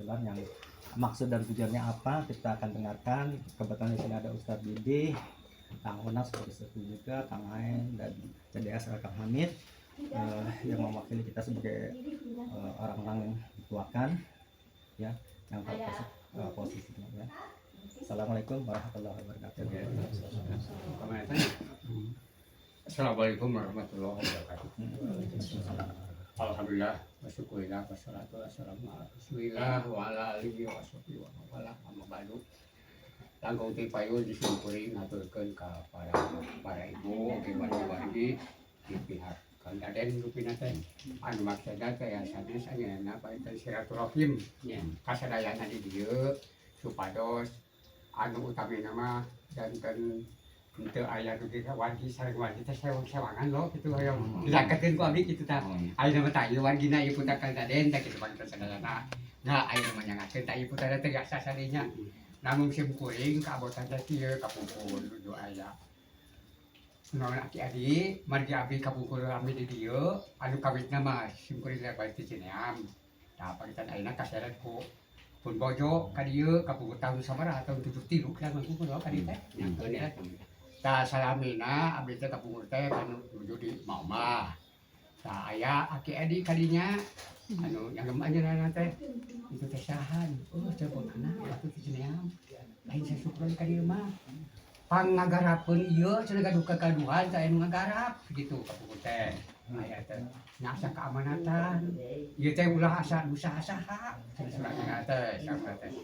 kebetulan yang maksud dan tujuannya apa kita akan dengarkan. Kebetulan di sini ada Ustadz Didi, Kang Onas seperti itu juga, Kang Ain dan CDS Kang Hamid yang mewakili kita sebagai orang-orang yang dituakan ya, yang posisinya ya. Assalamualaikum warahmatullahi wabarakatuh. Assalamualaikum warahmatullahi wabarakatuh. Alhamdulillah, wasyukurillah, wassalatu wassalamu ala rasulillah wa ala alihi wa sahbihi wa mawala amma ba'du. Langkung ti payun disyukuri ngaturkeun ka para ibu oge wargi di pihak Kang Daden rupina teh anu maksudna teh sanes anjeunna paetan silaturahim kasadayana di dieu supados anu utamina mah janten itu ayah rugi wargi sareng wargi teh sewang-sewangan lo gitu hayang dilaketin ku abdi kitu tah aya nama tah ieu wargina ieu pun Kang Daden teh kitu bangsa sadayana nah aya nama nyangakeun tah ieu pun teh gasa sadinya namun sim kuring ka abotan teh kieu kapungkur nuju aya non aki adi margi abdi kapungkur abdi di dieu anu kawitna mah sim kuring teh bae ti Cineam tah pagitan ayeuna kaseret ku pun bojo ka dieu kapungkur tahun sabaraha tahun 73 kan mangku ka dieu teh tah salamina abdi teh kapungkur teh anu nuju di Maumah. Tah aya aki adi kadinya anu yang anjeunna teh itu teh sahan. Oh teh punana atuh teh Cineam. Lain sasukron ka dieu mah. Pangagarapeun ieu cenah gaduh kagaduhan teh anu ngagarap gitu kapungkur teh. Aya teh nyasa keamanatan. Ieu teh ulah asa usaha saha cenah teh sama teh.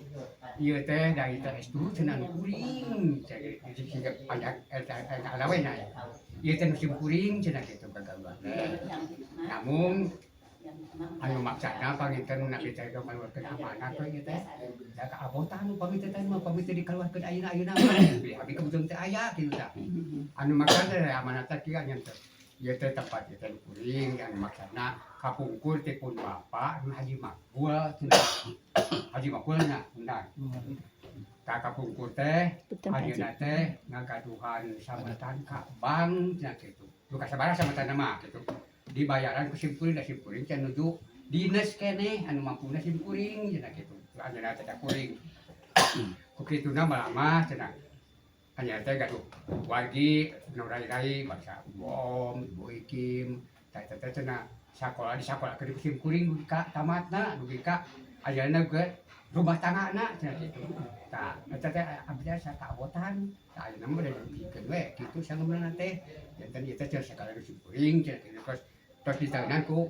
Ieu teh dari teh estu cenah kuring sehingga panjang alawen aya. Ieu teh musim kuring cenah kitu kagaduhan. Namun anu maksana panginten nabi teh kaluarkeun amanah teh ieu teh. Da ka abotan pamit teh mah pamit dikaluarkeun ayeuna abi kebetulan teh aya kitu tah. Anu maksana teh amanah teh kieu nya teh. Ieu teh tempat ieu teh kuring anu maksana kapungkur teh pun bapa Haji Makbul cenah. Haji Makbul nya undang. Ka kapungkur teh ayeuna teh ngagaduhan samatan ka bank nya kitu. Lu kasabaraha samatan mah kitu. Dibayaran ku sim kuring da sim kuring teh nuju dinas keneh anu mampuna sim kuring cenah kitu. Ayeuna teh kuring. Ku kituna mah cenah. Hanya teh gaduh wargi nu rai-rai bangsa Bom, Ibu Ikim, teh cenah sakola di sakola ke sim kuring ka tamatna dugi ka ayeuna ge rumah tanggana cenah kitu. Tah eta teh abdi sa abotan. Tah ayeuna mah da dipikeun we kitu sangeunana teh. Janten ieu teh sakala sim kuring cenah kitu. Tos diteunan ku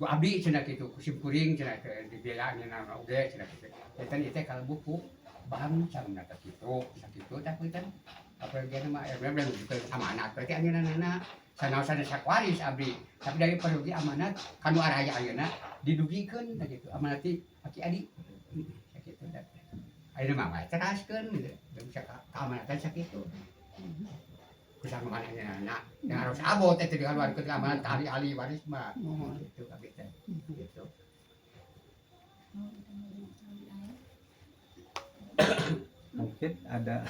abdi cenah kitu ku sim kuring cenah teh dibelaan oge cenah kitu. Janten ieu teh kalbu ku bang sangeunana teh kitu sakitu tah punten. Apa ge mah bener juga amanat berarti ayeuna sanaosan sakuaris abdi. Tapi dari parugi amanat kanu araya ayeuna didugikeun tah kitu. Amanat ti aki adi. Sakitu tah. Ayeuna mah bae teraskeun gitu. Keamanatan sakitu. Kusang manehna yang harus abot teh dikaluarkeun amanat ka ahli-ahli waris mah. Gitu abdi teh. Gitu. Mungkin ada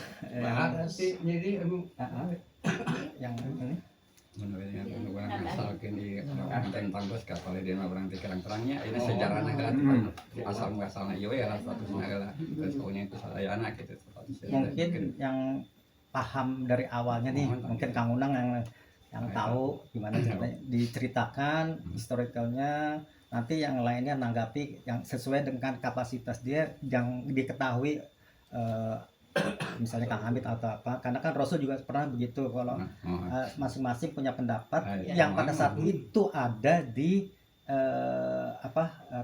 yang ini menurut asalkan di tentang bos kapal di orang terang-terangnya ini sejarahnya kan asal muasalnya iya ya statusnya lah terus punya itu saya anak gitu mungkin yang paham dari awalnya nih mungkin Kang Unang yang tahu gimana ceritanya diceritakan historicalnya, nanti yang lainnya nanggapi yang sesuai dengan kapasitas dia yang diketahui. Misalnya Kang Hamid atau apa, karena kan Rasul juga pernah begitu kalau masing-masing punya pendapat yang pada saat itu ada di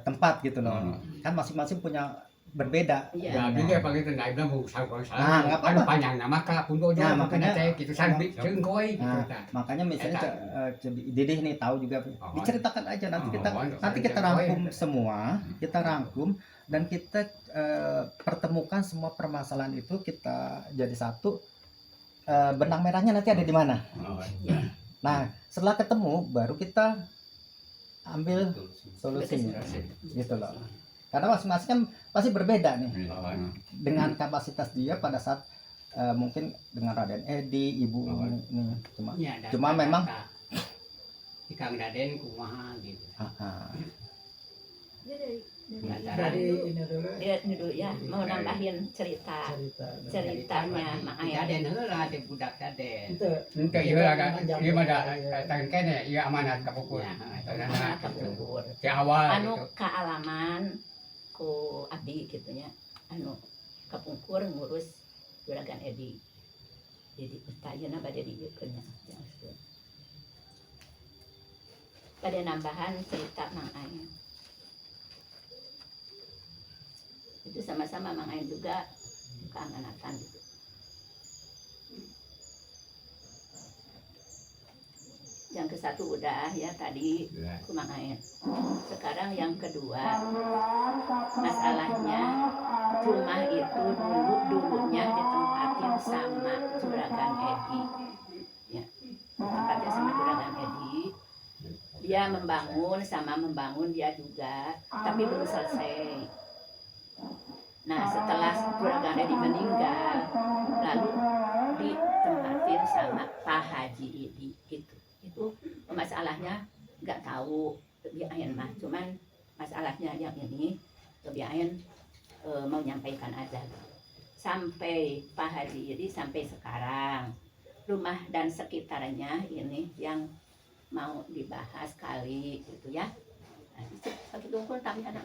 tempat gitu loh. Kan masing-masing punya berbeda. Ya, dia pakai tenda ibu mau salah. Anu panjang nama ka pun bojo makanya teh kitu sambil ceungkoy gitu tah. Makanya misalnya Didih nih tahu juga diceritakan aja nanti kita rangkum semua, kita rangkum dan kita pertemukan semua permasalahan itu kita jadi satu. Benang merahnya nanti ada di mana. Nah, setelah ketemu baru kita ambil solusinya gitu loh. Karena masing-masing kan pasti berbeda nih dengan kapasitas dia pada saat mungkin dengan Raden Edi, Ibu ini cuma memang di Kang Daden kumaha gitu. Dari ini dulu. Ini dulu ya, mau nambahin ceritanya Mak Ayan. Daden heula di budak daden. Itu. Ente ieu ada ieu mah da tangan kene ieu amanat ka pukul. Nah, kepungkur. Di awal Anu gitu. kealaman ku abdi gitunya. Anu kepungkur ngurus juragan Edi. Jadi tayana bade dieukeun nya. Bade nambahan cerita Mang Ayan. Itu sama-sama Mang Ayan juga keamanatan gitu. Yang ke satu udah ya tadi ku Mang Ayan. Sekarang yang kedua, masalahnya rumah itu dulunya ditempatin sama juragan Edi. Ya, ditempatin sama juragan Edi. Dia membangun dia juga, tapi belum selesai. Nah, setelah juragan Edi meninggal, lalu ditempatin sama Pak Haji Edi gitu. Itu masalahnya nggak tahu lebih Ayan mah, cuman masalahnya yang ini lebih Ayan mau nyampaikan aja. Sampai Pak Haji Edi sampai sekarang rumah dan sekitarnya ini yang mau dibahas kali gitu ya. Satu tungkul tambah anak.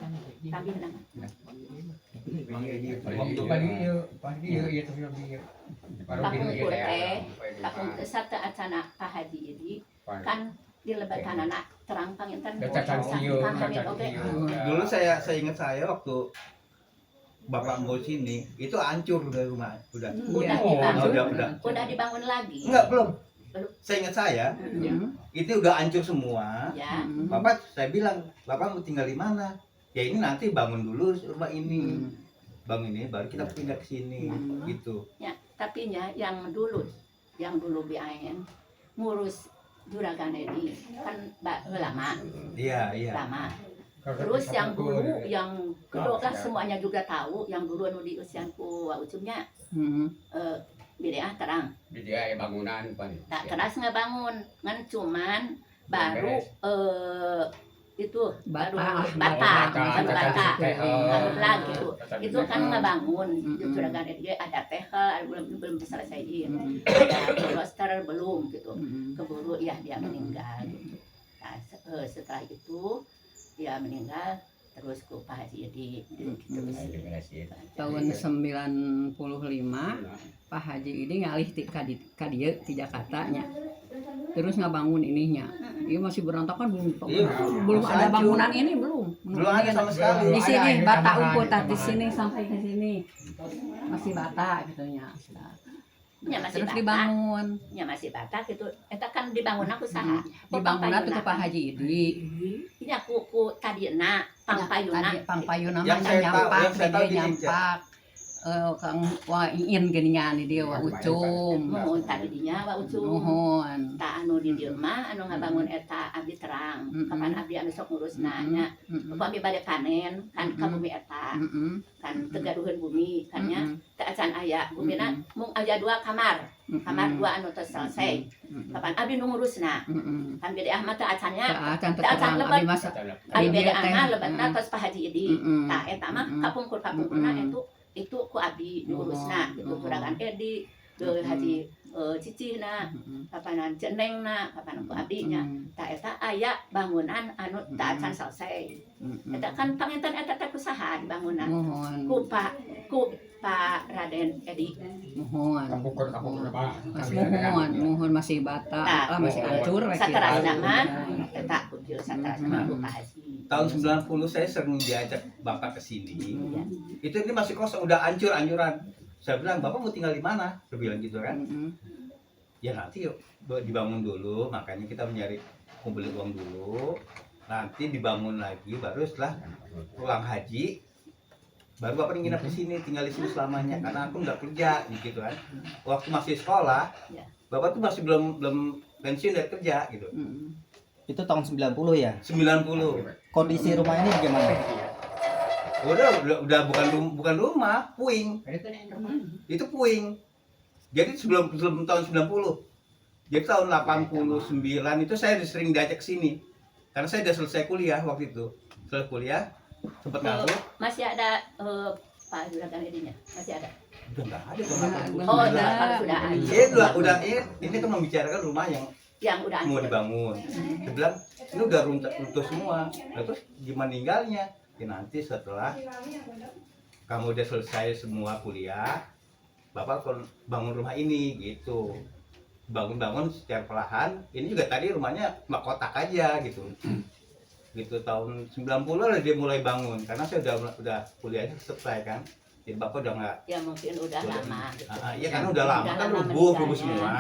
Waktu pagi ieu itu lebih. Pakungkur teh, pakungkur satu acana Pak Haji Edi kan di lebatan anak terang panginten. Dulu saya ingat waktu Bapak mau sini itu hancur udah rumah udah Dibangun lagi. Enggak belum. Saya ingat itu udah hancur semua. Ya. Bapak saya bilang Bapak mau tinggal di mana? Ya ini nanti bangun dulu rumah ini. Bangun ini baru kita pindah ke sini gitu. Ya, tapi yang dulu Ayan ngurus juragan Edi kan lama. Iya. Lama. Terus yang dulu yang kedua kan semuanya juga tahu yang dulu anu di usianku ucumnya beda terang. Dia bangunan pan. Tak keras ngebangun, ngan cuman baru itu baru bata lagi gitu. Itu kan ngebangun juragan Edi ada tehel belum diselesaiin. Ada roster belum gitu. Keburu ya dia meninggal gitu. Nah, setelah itu dia meninggal terus ku Pak Haji Edi gitu. Tahun 95 Pak Haji Edi ngalih ka dieu ti Jakarta nya. Terus ngabangun ininya. Ini masih berantakan belum ada bangunan ini belum. Belum ada sama sekali. Di sini bata umpul di sini sampai ke sini. Masih bata gitu nya. Ya masih Terus bata. dibangun. Ya masih bata gitu. Eta kan dibangun aku saha. Dibangun tuh ke Pak Haji Edi. Nya ku tadina Pangpayuna Yang mah saya tahu- yang saya tahu nyampak, gini, nyampak. Kang wa iin geuningan di dieu wa ucum. Mohon tadi dinya wa ucum. Mohon. Ta anu di dieu mah anu ngabangun eta abdi terang. Kapan abdi anu sok ngurus nanya. Upami bade panen kan ka bumi eta. Kan tegaduheun bumi kan nya. Teu acan aya bumina mung aya 2 kamar. Kamar 2 anu teu selesai. Kapan abdi nu ngurusna. Kan bede Ahmad teu acannya. Acan Teu acan lebat. abdi masa. Abi bede Teh. Ahmad lebatna tos Pak Haji Edi. Tah eta mah kapungkur-kapungkurna itu ku abdi diurusna gitu juragan Edi ke Haji Cicina kapanan cenengna kapanan ku abdinya ta eta aya bangunan anu teu acan selesai eta kan panginten eta teh kusaha dibangunan Mohon. ku Pak Raden Edi Mohon. Kapungkur Pak. Mohon masih bata, masih hancur we saterasna mah eta ku dieu saterasna mah ku Pak Haji Tahun 90 saya sering diajak Bapak ke sini. Iya. Itu ini masih kosong, udah hancur-hancuran. Saya bilang, Bapak mau tinggal di mana? Saya bilang gitu kan. Ya nanti yuk dibangun dulu, makanya kita kumpulin uang dulu. Nanti dibangun lagi, baru setelah pulang haji, baru Bapak nginep di sini, tinggal di sini selamanya. Karena aku nggak kerja, gitu kan. Waktu masih sekolah, Bapak tuh masih belum pensiun dari kerja, gitu. Itu tahun 90 ya. 90. Kondisi rumah ini bagaimana? Udah bukan rumah, puing. Itu puing. Jadi sebelum tahun 90. Jadi tahun 89 itu saya sering diajak ke sini. Karena saya udah selesai kuliah waktu itu. Selesai kuliah, Sempet nganggur, Masih ada Pak Juragan Edinya? Masih ada? udah nggak ada. Oh, kalau sudah ada. Udah ini kan membicarakan rumah yang Yang udah mau hancur. dibangun. Dia bilang ini udah runtuh semua. Nah, terus gimana meninggalnya? Ya nanti setelah kamu udah selesai semua kuliah, bapak akan bangun rumah ini gitu. Bangun secara perlahan. Ini juga tadi rumahnya mak kotak aja gitu. Gitu tahun 90-an dia mulai bangun karena saya udah kuliahnya selesai kan. Jadi bapak udah nggak. Ya mungkin udah lama. Gitu. Iya kan udah lama kan lama rubuh meninggalnya. semua.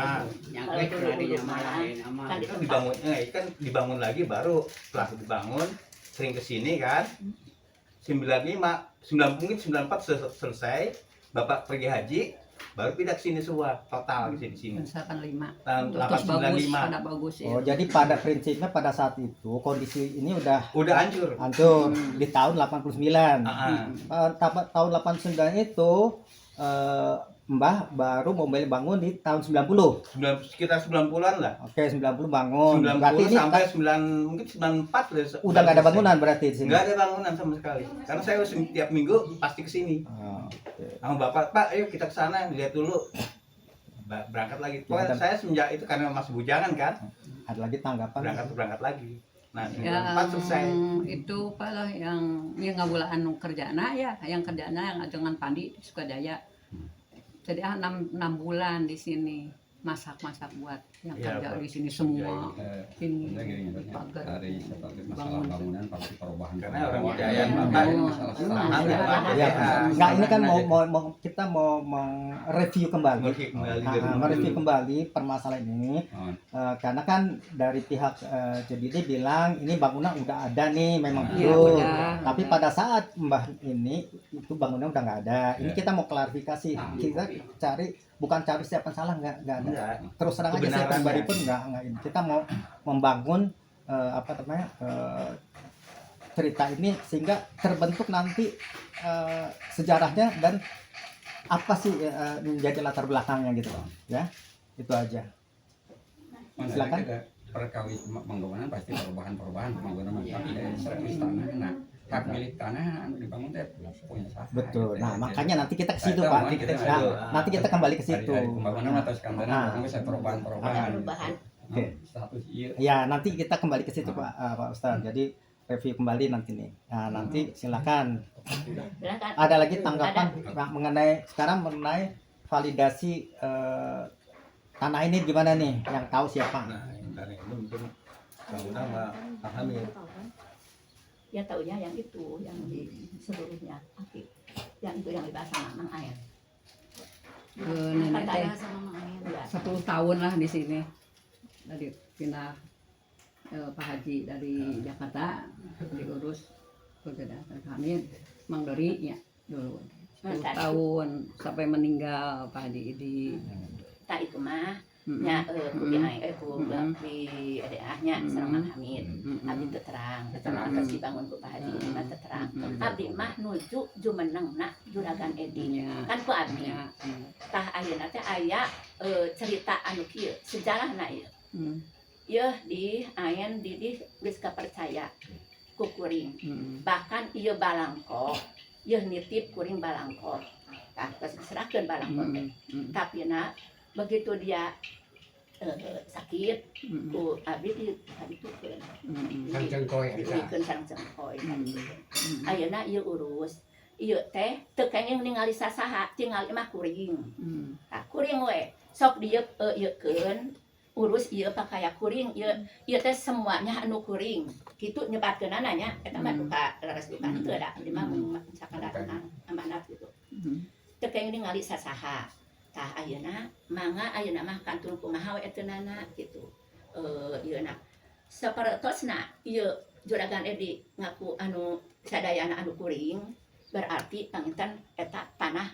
Yang Kalau dulu tadinya rumah, malahin sama kan di Kan tempat. dibangun lagi baru setelah dibangun sering kesini kan 95 mungkin 94 selesai bapak pergi haji baru pindah ke sini semua total di sini Misalkan 5. tahun Terus bagus, 895 pada bagus ya. Oh, jadi pada prinsipnya pada saat itu kondisi ini udah udah hancur. hancur di tahun 89. Tahun 89 itu Mbah baru mau bangun di tahun 90. Sekitar 90-an lah. Oke, 90 bangun. 90 Berarti ini sampai 9 mungkin 94 udah nggak ada bangunan berarti di sini. Nggak ada bangunan sama sekali. Karena saya setiap minggu pasti ke sini. Oh, oke. Sama bapak, Pak, ayo kita ke sana lihat dulu. Berangkat lagi. Pokoknya saya semenjak itu karena masih bujangan kan, Ada lagi tanggapan? berangkat lagi. Nah, 94 Yang selesai. itu palah yang ngabulaan kerjana ya, yang kerjana yang dengan Pandi di Sukadaya. Jadi 6 bulan di sini masak buat yang Iya, kerja Pak. di sini semua. Ini Udah gini pagar. dari seperti masalah bangunan pasti perubahan. Karena orang Perubahan. Hidayat, Iya, Bapak, masalah iya, standar. iya. Ya, Ya, enggak ini kan kita mau mereview kembali. Mereview kembali permasalahan ini. Oh, Karena kan dari pihak JDD bilang ini bangunan udah ada nih memang Iya, betul. udah. Tapi pada saat Mbah ini itu bangunan udah nggak ada. Ini Iya. kita mau klarifikasi. Kita bukan cari siapa salah nggak ada. Enggak. Terus terang aja saya Kebenarannya. pribadi pun nggak ini. Kita mau membangun cerita ini sehingga terbentuk nanti sejarahnya dan apa sih menjadi latar belakangnya gitu ya, itu aja. Silakan. Perkawis bangunan pasti perubahan bangunan tapi dari servis tanah. Nah, hak milik tanah anu dibangun teh punya sah. Betul. Nah makanya nanti kita ke situ Nah, Pak. nanti kita ke Nah, situ. nanti kita kembali ke situ. Dari pembangunan atau skandalnya Nah. itu bisa perubahan. Ada perubahan. Oke. Status iya. Ya nanti kita kembali ke situ Pak Ustadz. Jadi review kembali nanti nih. Nah nanti silakan. Silakan. Ada lagi tanggapan mengenai validasi tanah ini gimana nih? Yang tahu siapa? Nah, karena ini mungkin bangunan sama Pak Hamid. Ya taunya yang itu, yang di seluruhnya. Oke. Yang itu yang dibahas sama Mang Air. Nenek teh Katanya sama Mang Air. Ya. 10 tahun lah di sini. Dari pindah Pak Haji dari Jakarta diurus Kedatangan kami Mang Dori ya dulu 10 tahun sampai meninggal Pak Haji di Tak itu mah nya kuliah ku di daerahnya sareng Mang Hamid. Abdi teu terang terus dibangun ku Pak Haji mah teu terang. Abdi mah nuju jumenengna Juragan Edi. Kan ku abdi. Tah ayeuna teh aya cerita anu kieu, sejarahna ieu. Ieu di ayen didi geus kapercaya ku kuring. Bahkan ieu balangkok, ieu nitip kuring balangkok. Tah geus diserahkeun balangkok teh. Tapi na begitu dia sakit ku abdi ditukeun Cengkoy eta. dikeun sareng cengkoy ayeuna ieu urus ieu teh teu kenging ningali sasaha tinggal mah kuring tah kuring we sok dieu ieukeun urus ieu pakaya kuring ieu teh semuanya anu kuring kitu nyebatkeunana nya eta mah duka laras duka teu ada di mah misalkan datang amanat gitu teu kenging ningali sasaha. Tah ayeuna mangga ayeuna mah kantun kumaha we eteunana gitu. Ieu na sapertosna ieu Juragan Edi ngaku anu sadayana anu kuring berarti panginten eta tanah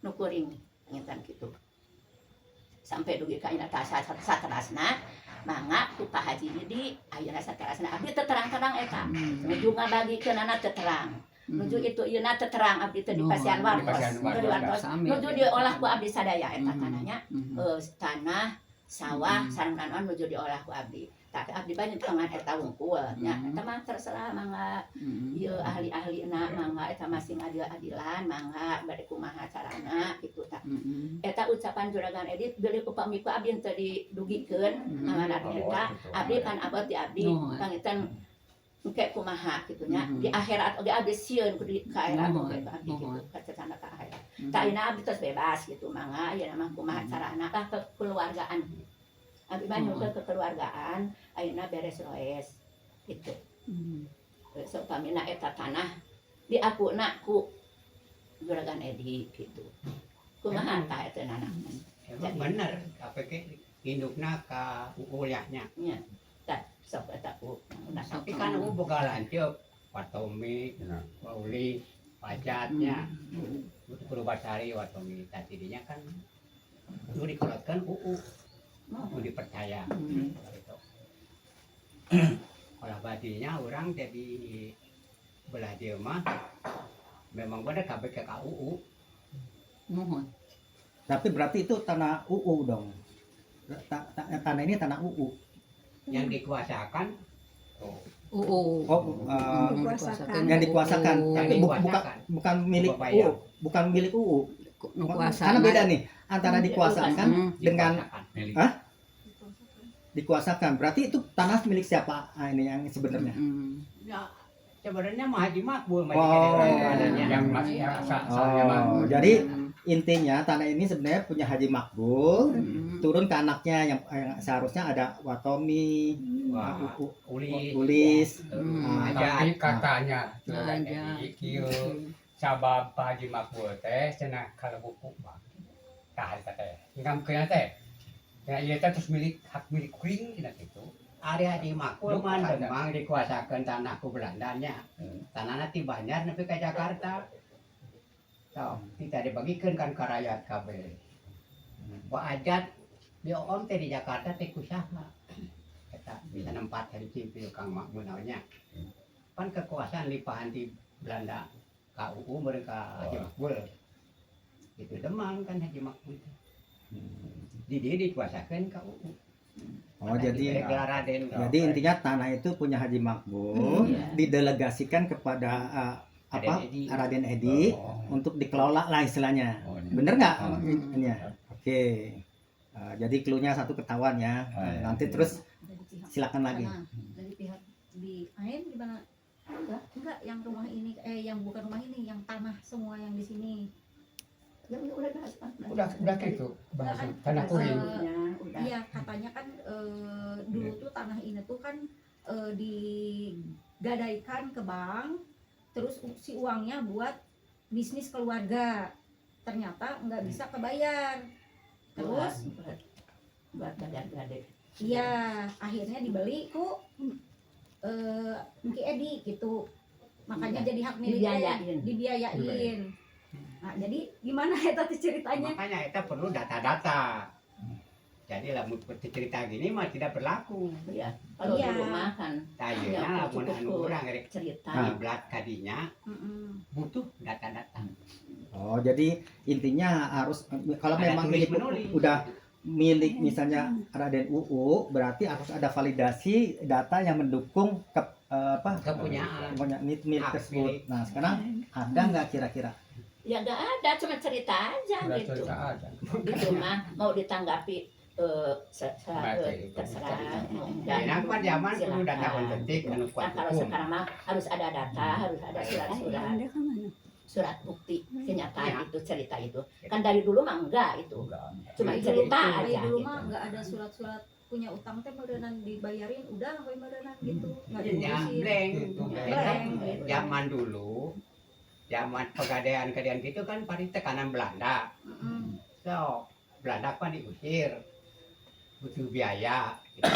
nu kuring panginten kitu. Sampai dugi ka ayeuna tah saterasna mangga ku Pak Haji di ayeuna saterasna abdi teu terang-terang eta. Nuju ngabagikeunana teu terang. Nuju itu ieu na teu terang abdi teu dipasian wartos. Nuju diolah ku abdi sadaya eta tanahnya. Tanah sawah sareng kanan nuju diolah ku abdi. tak abdi banyak tangan eta wungkul nya eta mah terserah mangga ieu ahli-ahlina mangga eta masing adilan mangga bade kumaha carana kitu tah eta ucapan juragan Edi beli upami ku abdi teu didugikeun amanat eta abdi kan abot di abdi pangitan engke kumaha kitu nya di akhirat oge abdi sieun ku di ka akhirat oge abdi kitu kacana ka akhirat tah ina abdi tos bebas gitu mangga aya mah kumaha carana tah kekeluargaan abdi banyak ke kekeluargaan ayeuna beres roes gitu so pamina eta tanah diakuna ku juragan Edi gitu kumaha tah eta anak Emang bener apa ke indukna ka uyahnya nya tah sok eta ku nah tapi kan boga lanceuk watomi wauli pajatnya kudu basari watomi tadi dinya kan kudu dikolotkeun kudu dipercaya gitu. Kalau badinya orang jadi belah dia mah memang benar kabeh ke KUU. Mohon. Tapi berarti itu tanah UU dong. Tanah ini tanah UU. Yang dikuasakan Yang dikuasakan. Tapi bukan milik UU, bukan milik UU. Karena beda nih antara dikuasakan dengan dikuasakan. Berarti itu tanah milik siapa? Ini yang sebenarnya. Ya, sebenarnya mah Haji Makbul yang masih asalnya mah. Jadi intinya tanah ini sebenarnya punya Haji Makbul, turun ke anaknya yang seharusnya ada Watomi, Ulis, tapi katanya kieu sabab Pak Haji Makbul teh cenah kalau buku mah tah teh ingkang kena teh ya ieu teh terus hak milik kuring cenah kitu ari Haji Makbul mah demang dikuasakeun tanah ku Belandanya tanahna ti Banjar nepi ka Jakarta so kita dibagikeun kan ka rakyat kabeh Ajat di om teh di Jakarta teh kusaha eta bisa nempat hari cipil Kang Makbul namanya kan kekuasaan limpahan di Belanda KUU mereka Haji Makbul itu demang kan Haji Makbul di dia dikuasakan KUU. Jadi intinya tanah itu punya Haji Makbul didelegasikan kepada Raden Edi untuk dikelola lah istilahnya. Bener nggak? Oke. Jadi cluenya satu ketahuan ya. Nanti terus silakan lagi. Dari pihak di lain gimana? Enggak yang rumah ini yang bukan rumah ini, yang tanah semua yang di sini. Udah gitu bahasa tanah kuring. Iya, katanya kan dulu tuh tanah ini tuh kan digadaikan ke bank, terus si uangnya buat bisnis keluarga. Ternyata nggak bisa kebayar. Terus buat gade. Iya, akhirnya dibeli ku Mki Edi gitu. Makanya jadi hak milik dibiayain. Nah, jadi gimana eta ceritanya? Makanya eta perlu data-data. Jadi lah cerita gini mah tidak berlaku. Iya. Kalau di rumah kan tayana lamun anu urang rek cerita iblat kadinya butuh data-data. Oh, jadi intinya harus kalau memang milik udah milik misalnya Raden UU berarti harus ada validasi data yang mendukung kepunyaan milik tersebut. Nah, sekarang ada nggak kira-kira? Ya nggak ada, cuma cerita aja gitu. Gitu mah mau ditanggapi terserah. Dan apa zaman perlu data otentik anu kuat. Kalau sekarang mah harus ada data, harus ada surat bukti kenyataan itu cerita itu. Kan dari dulu mah enggak itu. Cuma cerita Dari aja. dulu mah nggak ada surat-surat punya utang teh meureunnan dibayarin udah sampai meureunnan gitu. Nggak Ya, diurusin. blank. Zaman dulu zaman pegadaian gitu kan pada tekanan Belanda. So, Belanda kan diusir. Butuh biaya. Gitu.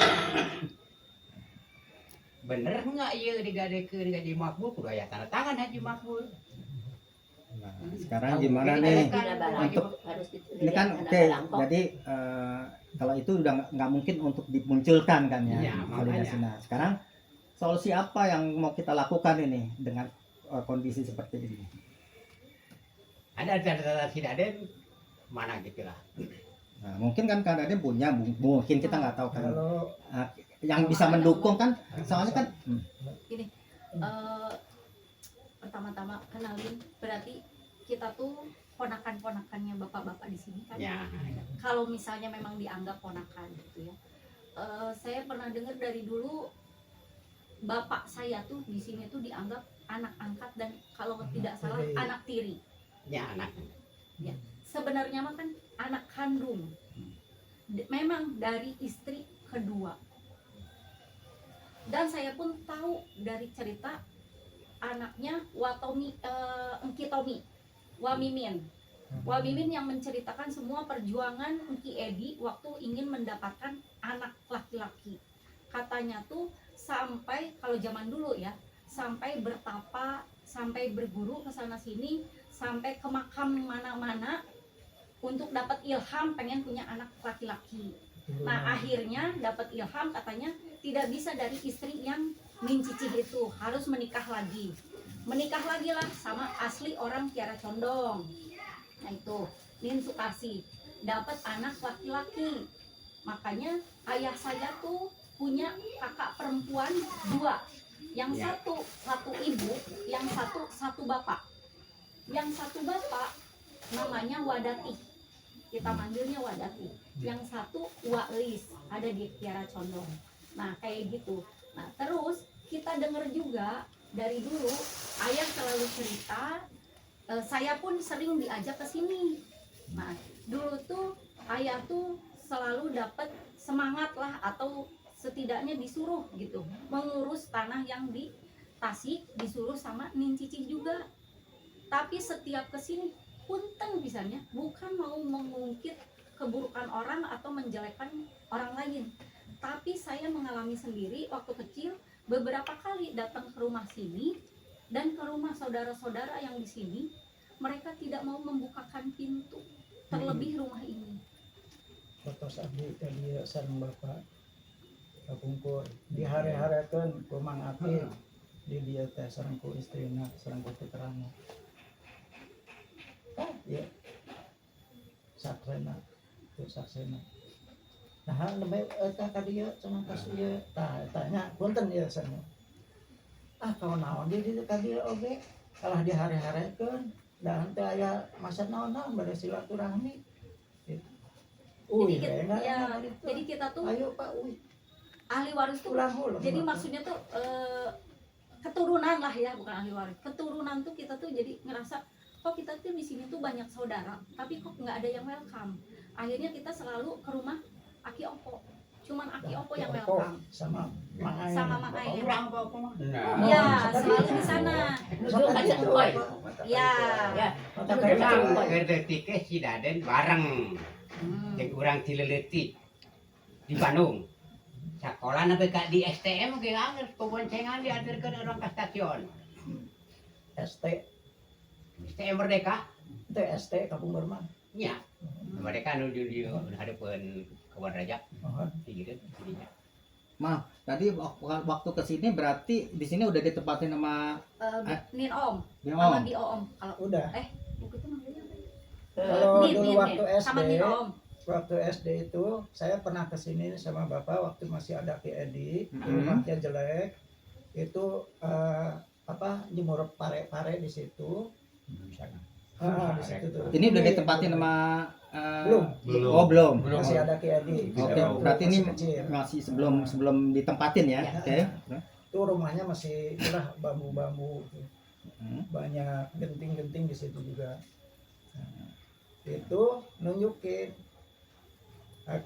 Bener nggak iya digadekeun Haji Makbul kudu aya tanda tangan Haji Makbul. Nah, sekarang gimana nih untuk ini kan oke, jadi kalau itu udah nggak mungkin untuk dimunculkan kan ya validasi. Nah, sekarang solusi apa yang mau kita lakukan ini dengan kondisi seperti ini? Ada data-data tidak ada mana gitu lah. Nah, mungkin kan Kang Raden punya, mungkin kita nggak tahu kan. yang bisa mendukung kan, soalnya kan Pertama-tama kenalin, berarti kita tuh ponakan-ponakannya bapak-bapak di sini kan. Ya. Kalau misalnya memang dianggap ponakan gitu ya. Saya pernah dengar dari dulu bapak saya tuh di sini tuh dianggap anak angkat dan kalau tidak salah anak tiri. Ya anak. Sebenarnya mah kan anak kandung. Memang dari istri kedua. Dan saya pun tahu dari cerita anaknya Engki Tomi, Wamimin yang menceritakan semua perjuangan Engki Edi waktu ingin mendapatkan anak laki-laki. Katanya tuh sampai kalau zaman dulu ya, sampai bertapa, sampai berguru ke sana sini, sampai ke makam mana-mana untuk dapat ilham pengen punya anak laki-laki. Nah akhirnya dapat ilham katanya tidak bisa dari istri yang Nin Cicih itu, harus menikah lagi lah sama asli orang Kiara Condong. Nah itu Nin Sukarsi dapat anak laki-laki. Makanya ayah saya tuh punya kakak perempuan 2, yang satu ibu, yang satu bapak. Yang satu bapak namanya Wadati, kita manggilnya Wadati. Yang satu Wa'lis, ada di Kiara Condong. Nah kayak gitu. Nah terus kita dengar juga dari dulu ayah selalu cerita, saya pun sering diajak ke sini. Nah dulu tuh ayah tuh selalu dapat semangat lah, atau setidaknya disuruh gitu mengurus tanah yang di Tasik, disuruh sama Nin Cicih juga. Tapi setiap kesini punten bisanya bukan mau mengungkit keburukan orang atau menjelekkan orang lain, tapi saya mengalami sendiri waktu kecil beberapa kali datang ke rumah sini dan ke rumah saudara-saudara yang di sini, mereka tidak mau membukakan pintu, terlebih rumah ini. Fotos abdi tadi sareng bapak kapungkur di hari-hari kan kumang api di dia teh sareng ku istrina sareng ku putrana. Ya saksena itu saksena. Nah lebih eta ka dieu cenah ka ieu tanya punten ieu sana. Kawan naon di ka dieu oge kalah di hari-harekeun dan teu aya maksud naon-naon bade silaturahmi. Jadi kita tuh ayo Pak ahli waris tuh ulang. Jadi maksudnya tuh keturunan lah ya, bukan ahli waris. Keturunan tuh kita tuh jadi ngerasa kok kita tuh di sini tuh banyak saudara, tapi kok nggak ada yang welcome. Akhirnya kita selalu ke rumah Aki Opo, cuman Aki Opo yang welcome sama Mang Ayen. sama Mang Ayen. Orang apa mah? Ya selalu di sana. Ya. Orang ngerti si Daden bareng. Yang orang Cileleti di Bandung. Sekolah nabe ka di STM ge angger peboncengan diantarkeun orang ke stasiun. STM Merdeka. Itu ST Kampung Berman. Nya. Merdeka nu di hadapan Kawan Raja. Gitu jadinya. Maaf, tadi waktu kesini berarti di sini udah ditempatin sama Nin Om, Nin sama Om. Di Om. Kalau Udah. buku itu manggilnya apa? Kalau Nin, dulu Nin, waktu Nin. Sama SD, Nin Om. waktu SD itu saya pernah kesini sama bapak waktu masih ada Ki Edi, Mhm. rumahnya jelek, itu jemur pare-pare di situ. Di situ tuh. Ini udah ditempatin sama Belum. Oh belum. Masih ada Ki Edi. Oke, Saya berarti ini masih kecil. masih sebelum ditempatin ya. Oke. Itu rumahnya masih itulah bambu-bambu, Hmm. banyak genting-genting di situ juga. Nah, itu nunjukin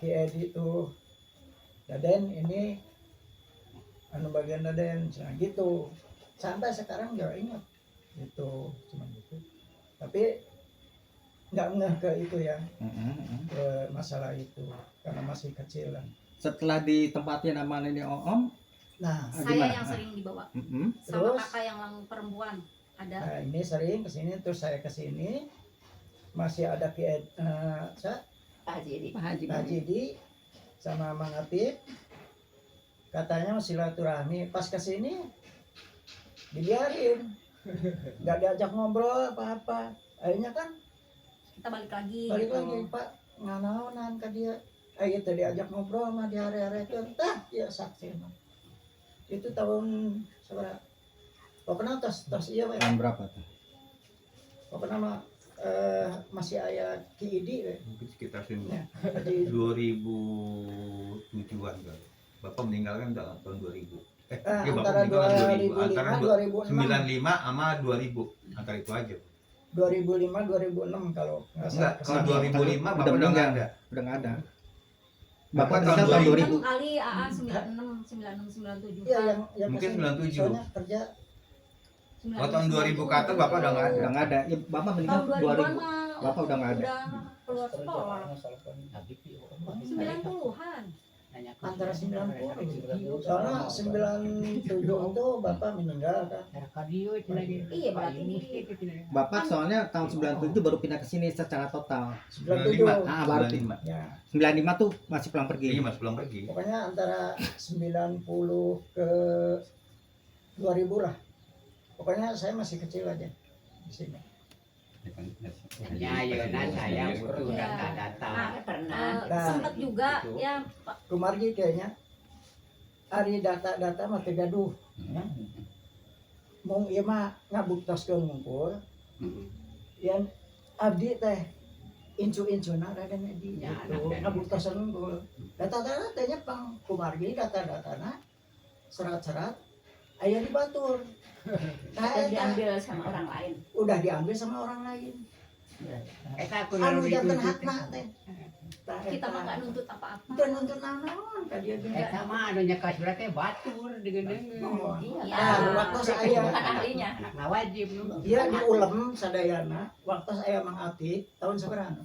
Ki Edi tuh, Daden ini anu bagian Daden, nah gitu. Sampai sekarang gak ingat itu, cuma gitu. Tapi nggak ngeh ke itu ya, ke masalah itu karena masih kecil lah. Setelah ditempatin sama Nenek Om, Nah, Saya gimana? yang sering dibawa sama Terus? kakak yang perempuan ada. nah ini sering kesini, terus saya kesini masih ada Ki Edi, Pak Haji. Pak Haji. Pak Jidi sama Mang Apip, katanya mau silaturahmi. Pas kesini dibiarin, nggak diajak ngobrol apa-apa. Akhirnya kan Kita balik lagi. balik gitu. lagi Pak nganaonan ke dia, Ayo tadi ajak ngobrol mah di hari-hari itu tah ya saksi mah. Itu tahun seberapa? Pokoknya tos iya we. Tahun berapa tuh? Pokoknya mah masih aya Ki Idi we. Mungkin sekitar Ya, di 2007-an kali. Bapak meninggal kan tahun 2000. Iya, Bapak antara meninggal tahun 2000. 2005 Antara 2006. 95 sama 2000. Antara itu aja. 2005 2006 kalau nggak salah. Enggak, kalau 2005 Bapak udah meninggal. nggak ada. Udah nggak ada. Bapak Bapak tahun meninggal tahun 2000. 2000. kali AA 96 96 97. Iya yang Mungkin kesini. 97. Soalnya kerja Kalau tahun 2000 ke atas Bapak udah nggak ada. Udah nggak ada. Ya, Bapak meninggal Tahun 2000-an 2000. mah Bapak udah nggak ada. udah keluar sekolah. 90-an. antara 90. Soalnya 97 itu Bapak meninggal kan. Iya berarti di Bapak soalnya tahun 97 baru pindah ke sini secara total. 97. 95. Ah, baru 95. Ya, 95 tuh masih pulang pergi. Iya, Mas pulang pergi. pokoknya antara 90 ke 2000 lah. Pokoknya saya masih kecil aja di sini. Ya, ayeuna saya butuh Iya. data-data. Nah, Pernah. Nah, sempet juga gitu. ya Pak. Kumargi kayaknya ari data-data mah teu gaduh. Ya. Mung ieu mah ngabuktoskeun ngumpul. Yang abdi teh incu-incuna Raden Edi Ya, gitu. anak Ngabuktoskeun ngumpul. Data-data teh nya pang kumargi data-datana serat-serat aya di batur. Nah, Terus eta diambil sama orang lain. udah diambil sama orang lain. Eta Anu kudu janten dituntut. hakna teh. Tah, Kita eta. mah nggak nuntut apa-apa. Teu nuntut naon ka dia ge. Eta mah anu nya kasura teh batur digeundeungeun. Oh. Iya. Nah, waktu saya Bukan ahlinya. Anakna wajib nu. Iya diulem sadayana waktu saya Mang Atik tahun seberapa?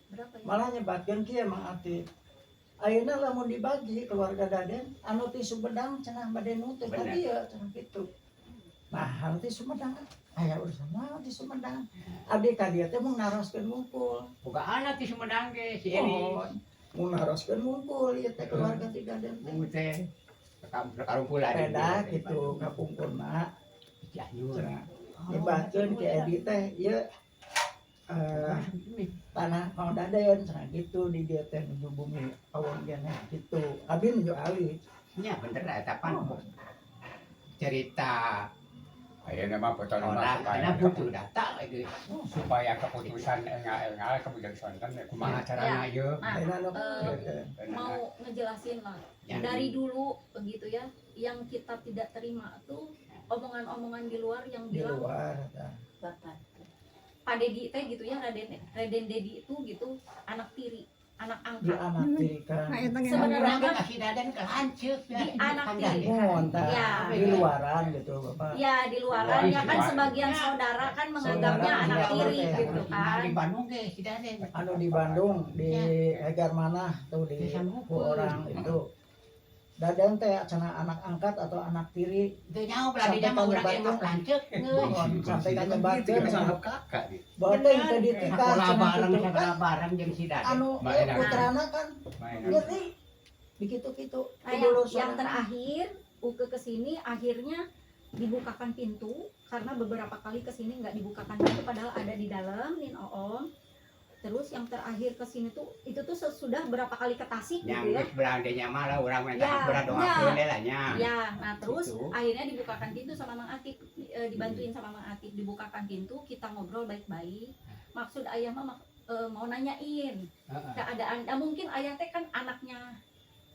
Berapa ya? Malah nyebatkeun kieu Mang Atik. Ayeuna lamun dibagi keluarga Daden anu ti Sumedang cenah bade nuntut ka Bener. dieu cenah kitu. Nah, anu ti Sumedang aya urusan naon ti Sumedang. Abdi ka dieu teh mung naroskeun ngumpul. Boga anak ti Sumedang ge si Eri. Oh, mung naroskeun ngumpul ieu teh keluarga ti Daden teh. Mu teh karumpulan. Beda kitu kapungkurna Cianjur. cenah. Nyebatkeun ki Edi teh ieu tanah Mang Daden cenah gitu di dieu teh nuju bumi awon keneh gitu. Abi nuju alih. Nya bener eta pan cerita ayeuna mah foto orang karena butuh data lagi supaya keputusan enggak keputusan kan kumaha carana ieu. Nah, Ayeuna nu mau ngejelasin lah Ya. dari dulu begitu ya, yang kita tidak terima tuh omongan-omongan di luar yang di bilang luar tah. Bapak. Pak Dedi teh gitu ya, Raden Dedi itu gitu anak tiri, anak Di angkat. anak tiri kan. Sebenarnya Urang kasih dadan ke lanceuk di anak tiri. Mohon tah Ya. di luaran gitu Bapak. Ya di luaran ya kan sebagian saudara kan menganggapnya Saudara, anak iya, tiri iya. gitu kan. Di Bandung ge si daden. Anu di Bandung di Egar mana tuh di orang itu. Daden teh cenah anak angkat atau anak tiri. Teu nyaho beladinya mah urang ge mah lanceuk Mohon sampai ka nyebatkeun Sama kakak dia. bahwa teh teu ditikah Sekolah cenah bareng kitu kan. sekolah bareng jeung si daden. Anu Bae dah. putrana kan Bae. ngerti begitu-gitu. Nah, yang terakhir Uke kesini akhirnya dibukakan pintu karena beberapa kali kesini nggak dibukakan pintu padahal ada di dalam Nin Oom. Terus yang terakhir kesini tuh itu tuh sudah berapa kali ke Tasik Yang gitu ya. geus belandenya mah lah urang mah Ya, berdoakeun ya. deh lah nya. Ya, nah terus Gitu. akhirnya dibukakan pintu sama Mang Atik, dibantuin sama Mang Atik, dibukakan pintu, kita ngobrol baik-baik. Maksud ayah mah mau nanyain Heeh. keadaan, mungkin ayah teh kan anaknya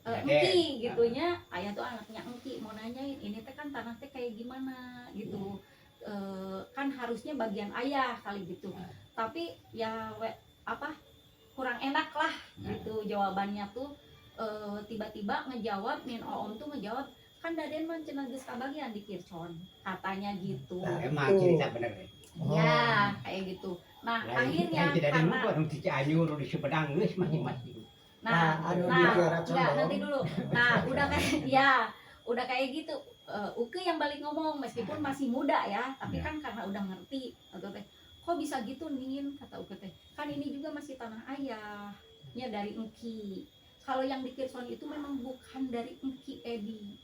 Deden. Engki gitunya, ayah tuh anaknya Engki mau nanyain ini teh kan tanah teh kayak gimana gitu. Kan harusnya bagian ayah kali gitu. Tapi ya kurang enak lah gitu jawabannya tuh. Tiba-tiba ngejawab Nin Oom tuh ngejawab kan Daden mah cenah geus kabagian di Kircon katanya gitu. Nah, Emang itu. cerita bener. Ya kayak gitu. Nah akhirnya tidak karena dulu di Cianjur di Sumedang geus masing-masing. nah anu nah di daerah enggak Condong. nanti dulu. Nah udah kayak ya udah kayak gitu. Uke yang balik ngomong meskipun masih muda ya, tapi kan karena udah ngerti atau teh kok bisa gitu Nin kata Uke teh. Kan ini juga masih tanah ayahnya dari Engki. Kalau yang di Kirson itu memang bukan dari Engki Edi.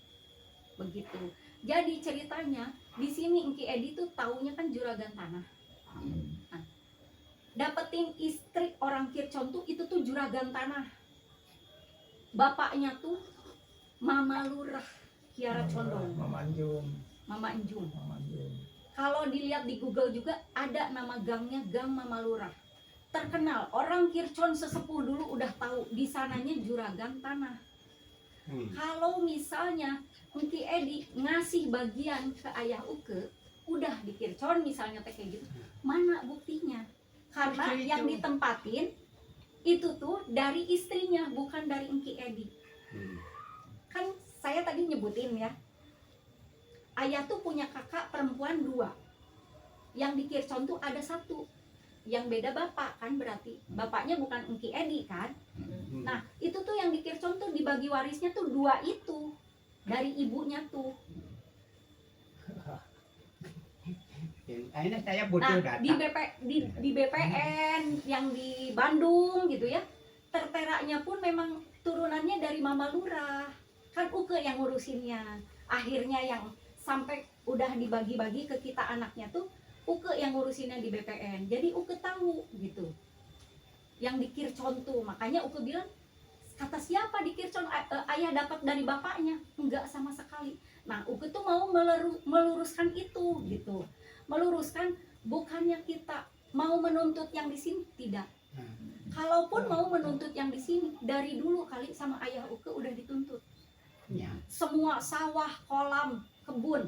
Begitu. Jadi ceritanya di sini Engki Edi tuh taunya kan juragan tanah. Nah, dapetin istri orang Kircon tuh itu tuh juragan tanah. bapaknya tuh Mama Lurah Kiara Condong, Mama Anjum. Mama Enjum. Mama Anjum. Kalau dilihat di Google juga ada nama gangnya, Gang Mama Lurah. Terkenal, orang Kircon sesepuh dulu udah tahu di sananya juragan tanah. Kalau misalnya Engki Edi ngasih bagian ke ayah Uke, udah di Kircon misalnya kayak gitu, mana buktinya? Karena yang ditempatin itu tuh dari istrinya, bukan dari Engki Edi. Kan saya tadi nyebutin ya, ayah tuh punya kakak perempuan 2. Yang di Kircon tuh ada 1. Yang beda bapak kan, berarti bapaknya bukan Engki Edi kan. Nah itu tuh yang di Kircon tuh dibagi warisnya tuh 2 itu dari ibunya tuh. Akhirnya saya Nah butuh data. di BPN yang di Bandung gitu ya, terteranya pun memang turunannya dari Mama Lurah. Kan Uke yang ngurusinnya. Akhirnya yang sampai udah dibagi-bagi ke kita anaknya tuh Uke yang ngurusinnya di BPN. Jadi Uke tahu gitu. Yang di Kircon tuh, makanya Uke bilang, kata siapa di Kircon ayah dapat dari bapaknya? Enggak sama sekali. Nah Uke tuh mau meluruskan itu gitu. Meluruskan, bukannya kita mau menuntut yang di sini, tidak. Kalaupun mau menuntut yang di sini, dari dulu kali sama ayah Uke udah dituntut. Ya. Semua sawah, kolam, kebun,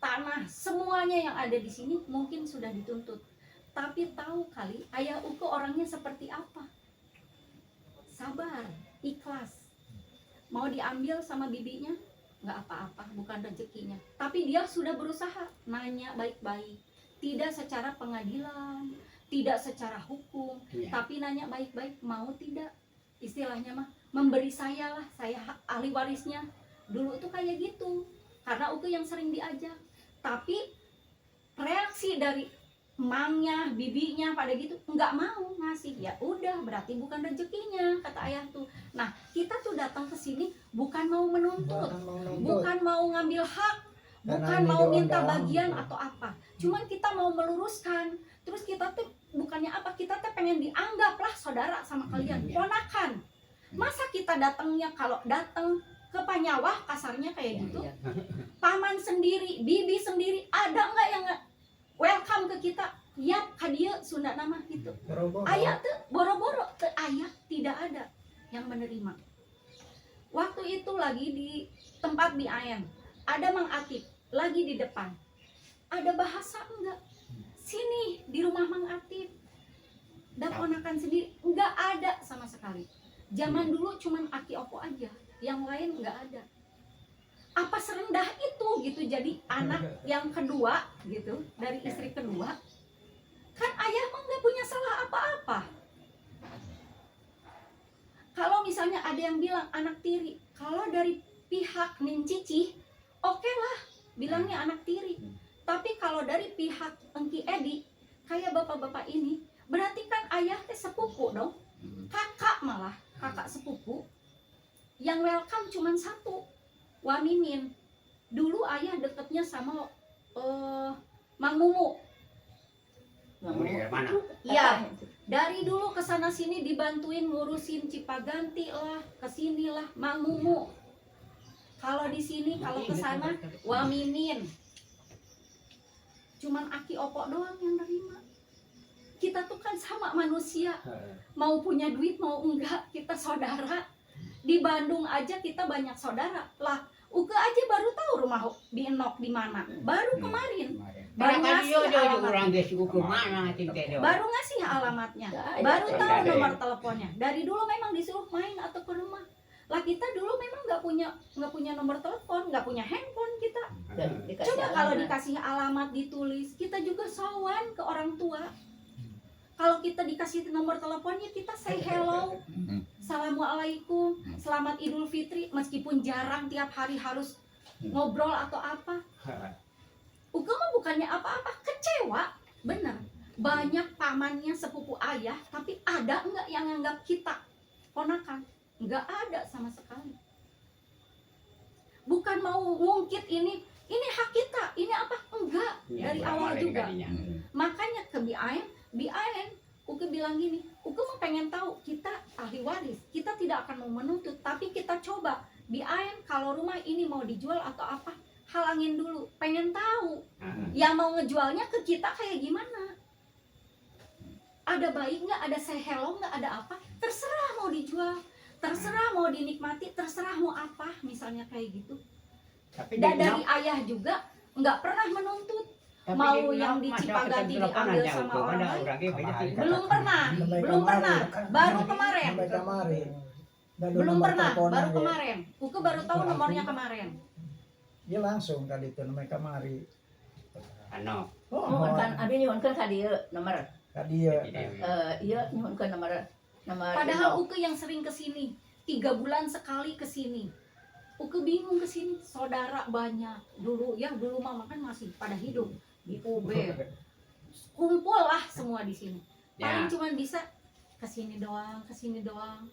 tanah, semuanya yang ada di sini mungkin sudah dituntut. Tapi tahu kali ayah Uke orangnya seperti apa? Sabar, ikhlas. Mau diambil sama bibinya, nggak apa-apa, bukan rezekinya. Tapi dia sudah berusaha nanya baik-baik, tidak secara pengadilan, tidak secara hukum, Iya. tapi nanya baik-baik, mau tidak, istilahnya mah memberi saya lah, saya ahli warisnya. Dulu tuh kayak gitu, karena Uke yang sering diajak. Tapi reaksi dari emangnya, bibinya pada gitu nggak mau ngasih, ya udah berarti bukan rezekinya kata ayah tuh. Nah kita tuh datang ke sini bukan mau menuntut, bukan mau ngambil hak, bukan ini mau minta diundang. bagian atau apa, cuman kita mau meluruskan. Terus kita tuh bukannya apa, kita tuh pengen dianggap lah saudara sama kalian, ponakan. Masa kita datangnya, kalau datang ke Panyawah kasarnya kayak gitu, paman sendiri, bibi sendiri, ada nggak yang welcome ke kita? Ya kadia Sunda nama gitu. Boro-boro. Ayah tuh boro-boro, teu ayah tidak ada yang menerima. Waktu itu lagi di tempat di Ayan, ada Mang Atik lagi di depan. Ada bahasa enggak? Sini di rumah Mang Atik. Dan ponakan sendiri enggak ada sama sekali. Zaman dulu cuman Aki Opo aja, yang lain enggak ada. Apa serendah itu gitu jadi anak yang kedua gitu dari istri kedua? Kan ayah mah nggak punya salah apa-apa. Kalau misalnya ada yang bilang anak tiri, kalau dari pihak Ning Cici, oke lah bilangnya anak tiri. Tapi kalau dari pihak Engki Edi, kayak bapak-bapak ini, berarti kan ayah teh sepupu dong, kakak malah, kakak sepupu. Yang welcome cuman 1, Wamimin. Dulu ayah deketnya sama Mang Mumu. Mana? Iya, dari dulu ke sana sini dibantuin ngurusin Cipaganti lah, kesini lah Mang Mumu. Kalau di sini, kalau ke sana Wamimin. Cuman Aki Opo doang yang nerima. Kita tuh kan sama manusia, mau punya duit mau enggak, kita saudara. Di Bandung aja kita banyak saudara lah. Uke aja baru tahu rumah di Enok di mana, baru kemarin. Baru ngasih alamatnya. Baru ngasih alamatnya, baru tahu nomor teleponnya. Dari dulu memang disuruh main atau ke rumah. Lah kita dulu memang nggak punya nomor telepon, nggak punya handphone kita. Coba kalau dikasih alamat ditulis, kita juga sowan ke orang tua. Kalau kita dikasih nomor teleponnya, kita say hello, assalamualaikum, selamat Idul Fitri, meskipun jarang tiap hari harus ngobrol atau apa. Uke mah bukannya apa-apa, kecewa, bener. Banyak pamannya sepupu ayah, tapi ada enggak yang nganggap kita ponakan? Enggak ada sama sekali. Bukan mau ngungkit ini hak kita, ini apa? Enggak, dari awal juga. Makanya ke BIN, Uke bilang gini, Uke mau pengen tahu kita ahli waris, kita kita tidak akan mau menuntut, tapi kita coba biarin kalau rumah ini mau dijual atau apa, halangin dulu, pengen tahu yang mau ngejualnya ke kita kayak gimana, ada baik nggak, ada say hello nggak, ada apa, terserah mau dijual, terserah mau dinikmati, terserah mau apa, misalnya kayak gitu. Tapi Dan dari ayah juga nggak pernah menuntut mau yang di Cipaganti diambil sama orang lain. Belum pernah, baru kemarin. Belum pernah, baru kemarin. Uke baru tahu nomornya kemarin. Dia langsung kali itu namanya kamari. Ano? Kan abi nyuhunkeun ka dieu nomor. Ka dia. Iya nyuhunkeun nomor. Padahal Uke yang sering kesini, 3 bulan sekali kesini. Uke bingung kesini, saudara banyak. Dulu mama kan masih pada hidup di UB. Kumpul lah semua di sini. Paling cuma bisa kesini doang.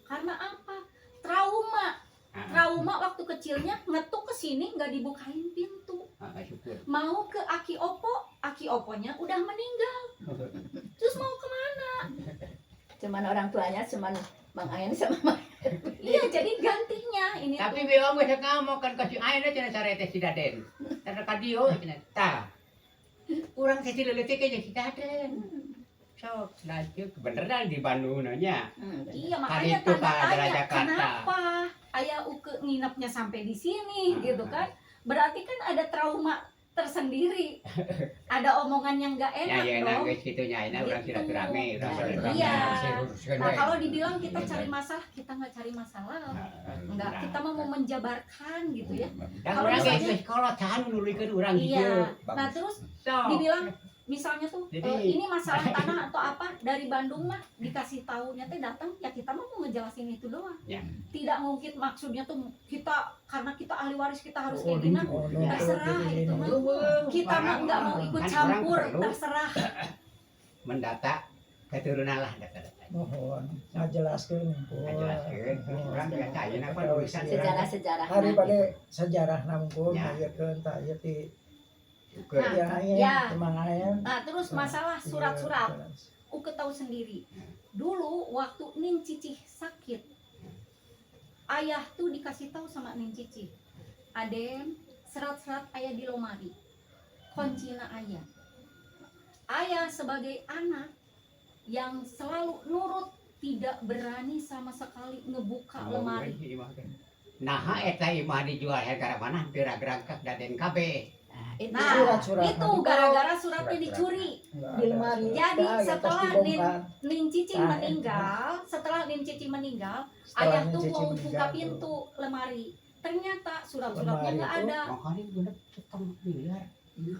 Karena apa? Trauma waktu kecilnya ngetuk kesini nggak dibukain pintu. Mau ke Aki Oponya udah meninggal. Terus mau kemana? Cuman orang tuanya cuman Mang Ayan sama Mang. Iya, jadi gantinya ini Tapi tuh. bilang gue ngomong kan kasih air aja sarete si Daden. Karena kadio ta. Kurang kecil leletik aja si Daden. So, lanjut beneran di Bandung nanya. Iya, Kali makanya itu tanda Pak tanya Jakarta. kenapa ayah Uke nginepnya sampai di sini gitu kan? Berarti kan ada trauma tersendiri. Ada omongan yang nggak enak Ya dong. nangis gitu nya, orang Gitu. silaturahmi, orang silaturahmi. Iya. Nah, Nah, kalau dibilang kita cari masalah, kita nggak cari masalah. Enggak, kita mau menjabarkan gitu ya. Dan Kalau orang misalnya- geus sekolah can nulikeun urang gitu. Iya. Nah, terus So, dibilang misalnya tuh Jadi- ini masalah tanah atau apa dari Bandung mah dikasih taunya teh datang ya kita mah mau ngejelasin itu doang. Ya. Tidak mungkin maksudnya tuh kita karena kita ahli waris kita harus kayak gini. Terserah itu mah. Kita mah nggak mau ikut Kan campur, orang perlu terserah. mendata keturunan lah data-data. Mohon ngajelaskeun Ngajelaskeun, urang biasa ayeuna apa tulisan Sejarah-sejarah. Hari pada sejarah nampun Ya. ngajelaskeun tah ieu ti Ukeun. yang aya Ya. Mang Ayan. Nah, terus masalah surat-surat. Uke tahu sendiri. Dulu waktu Ning Cicih sakit, ayah tuh dikasih tahu sama Ning Cicih, Aden, serat-serat ayah di lemari, kuncina ayah. Ayah sebagai anak yang selalu nurut, tidak berani sama sekali ngebuka lemari. Nah, eta imah dijual gara mana gerak-gerak Daden KB. Nah, Surat-surat itu gara-gara suratnya dicuri. di lemari. Jadi tah, ya, setelah tas dibongkar. Ning Cici Nah, meninggal, Setelah ayah Ning tuh Cici mau meninggal buka tuh. pintu lemari. Ternyata surat-suratnya Lemari nggak itu ada. Makanya bener setengah miliar.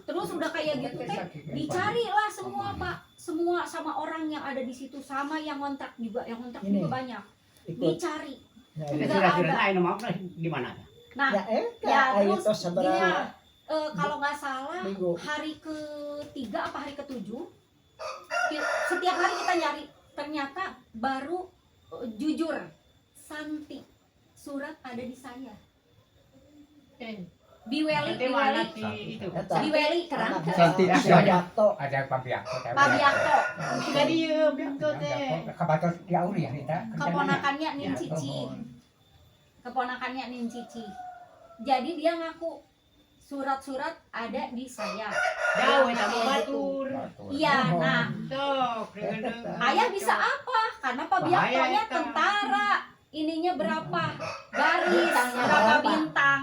Terus udah kayak gitu teh, dicari lah semua Pak, semua sama orang yang ada di situ, sama yang kontrak juga, Ini. juga banyak. Ikut. Dicari. Ya, Ini Nggak surat-surat ada. ayo maaf di mana? Nah, ya ya ayo terus tos seberapa dia kalau nggak salah minggu. hari ke-3 apa hari ke-7 setiap hari kita nyari, ternyata baru jujur Santi surat ada di saya. Biweli itu. Eta. Biweli Kerang. Santi Sujarto. Ada Pabiako, Pabiako, Sudah diem, biakto teh. kabatos di Auri ya kita. keponakannya Nin Ya, Cici. pohon. Keponakannya Nin Cici. Jadi dia ngaku surat-surat ada di saya. Jauh eta Kayak mah gitu. batur. Iya, nah Sok, dengan ayah bisa apa? Karena Pabiakonya Bahaya, eta. tentara. Ininya berapa? Garis, Bintangnya berapa berapa? bintang?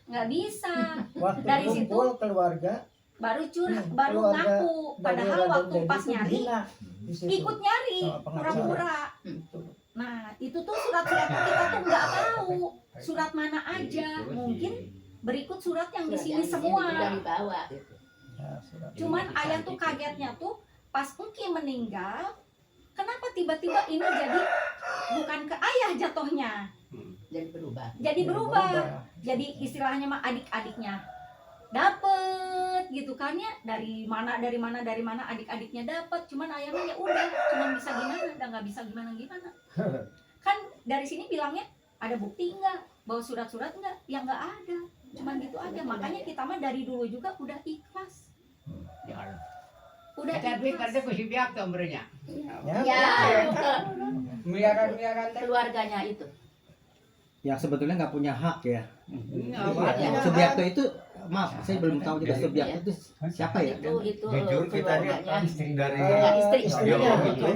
Nggak bisa. Waktu Dari situ, kumpul keluarga Baru Hmm, baru keluarga ngaku. Padahal dari waktu Raden pas Dedi nyari dihina di situ. ikut nyari Sama pengacara. pura-pura. Nah, itu tuh surat-suratnya kita tuh nggak tahu surat mana aja. Mungkin berikut surat yang di sini Udah semua. dibawa. Nah, surat. Cuman ayah tuh kagetnya tuh pas Engki meninggal, kenapa tiba-tiba ini jadi bukan ke ayah jatuhnya, Jadi berubah. jadi berubah. Jadi istilahnya mah adik-adiknya dapet gitu kan ya, dari mana adik-adiknya dapet, cuman ayahnya ya udah cuman bisa gimana, udah nggak bisa gimana kan. Dari sini bilangnya ada bukti nggak bahwa surat-surat nggak, ya nggak ada, cuman gitu aja. Makanya kita mah dari dulu juga udah ikhlas, udah Eta duit ikhlas. kada ku si biakto umurnya. Ya, Ya, miliaran teh. keluarganya itu. yang sebetulnya nggak punya hak ya. Iya. Subiakto itu, maaf, saya belum tahu juga Subiakto itu siapa ya? Itu Jujur kita nih keluarganya. dari Ya, istri biolog itu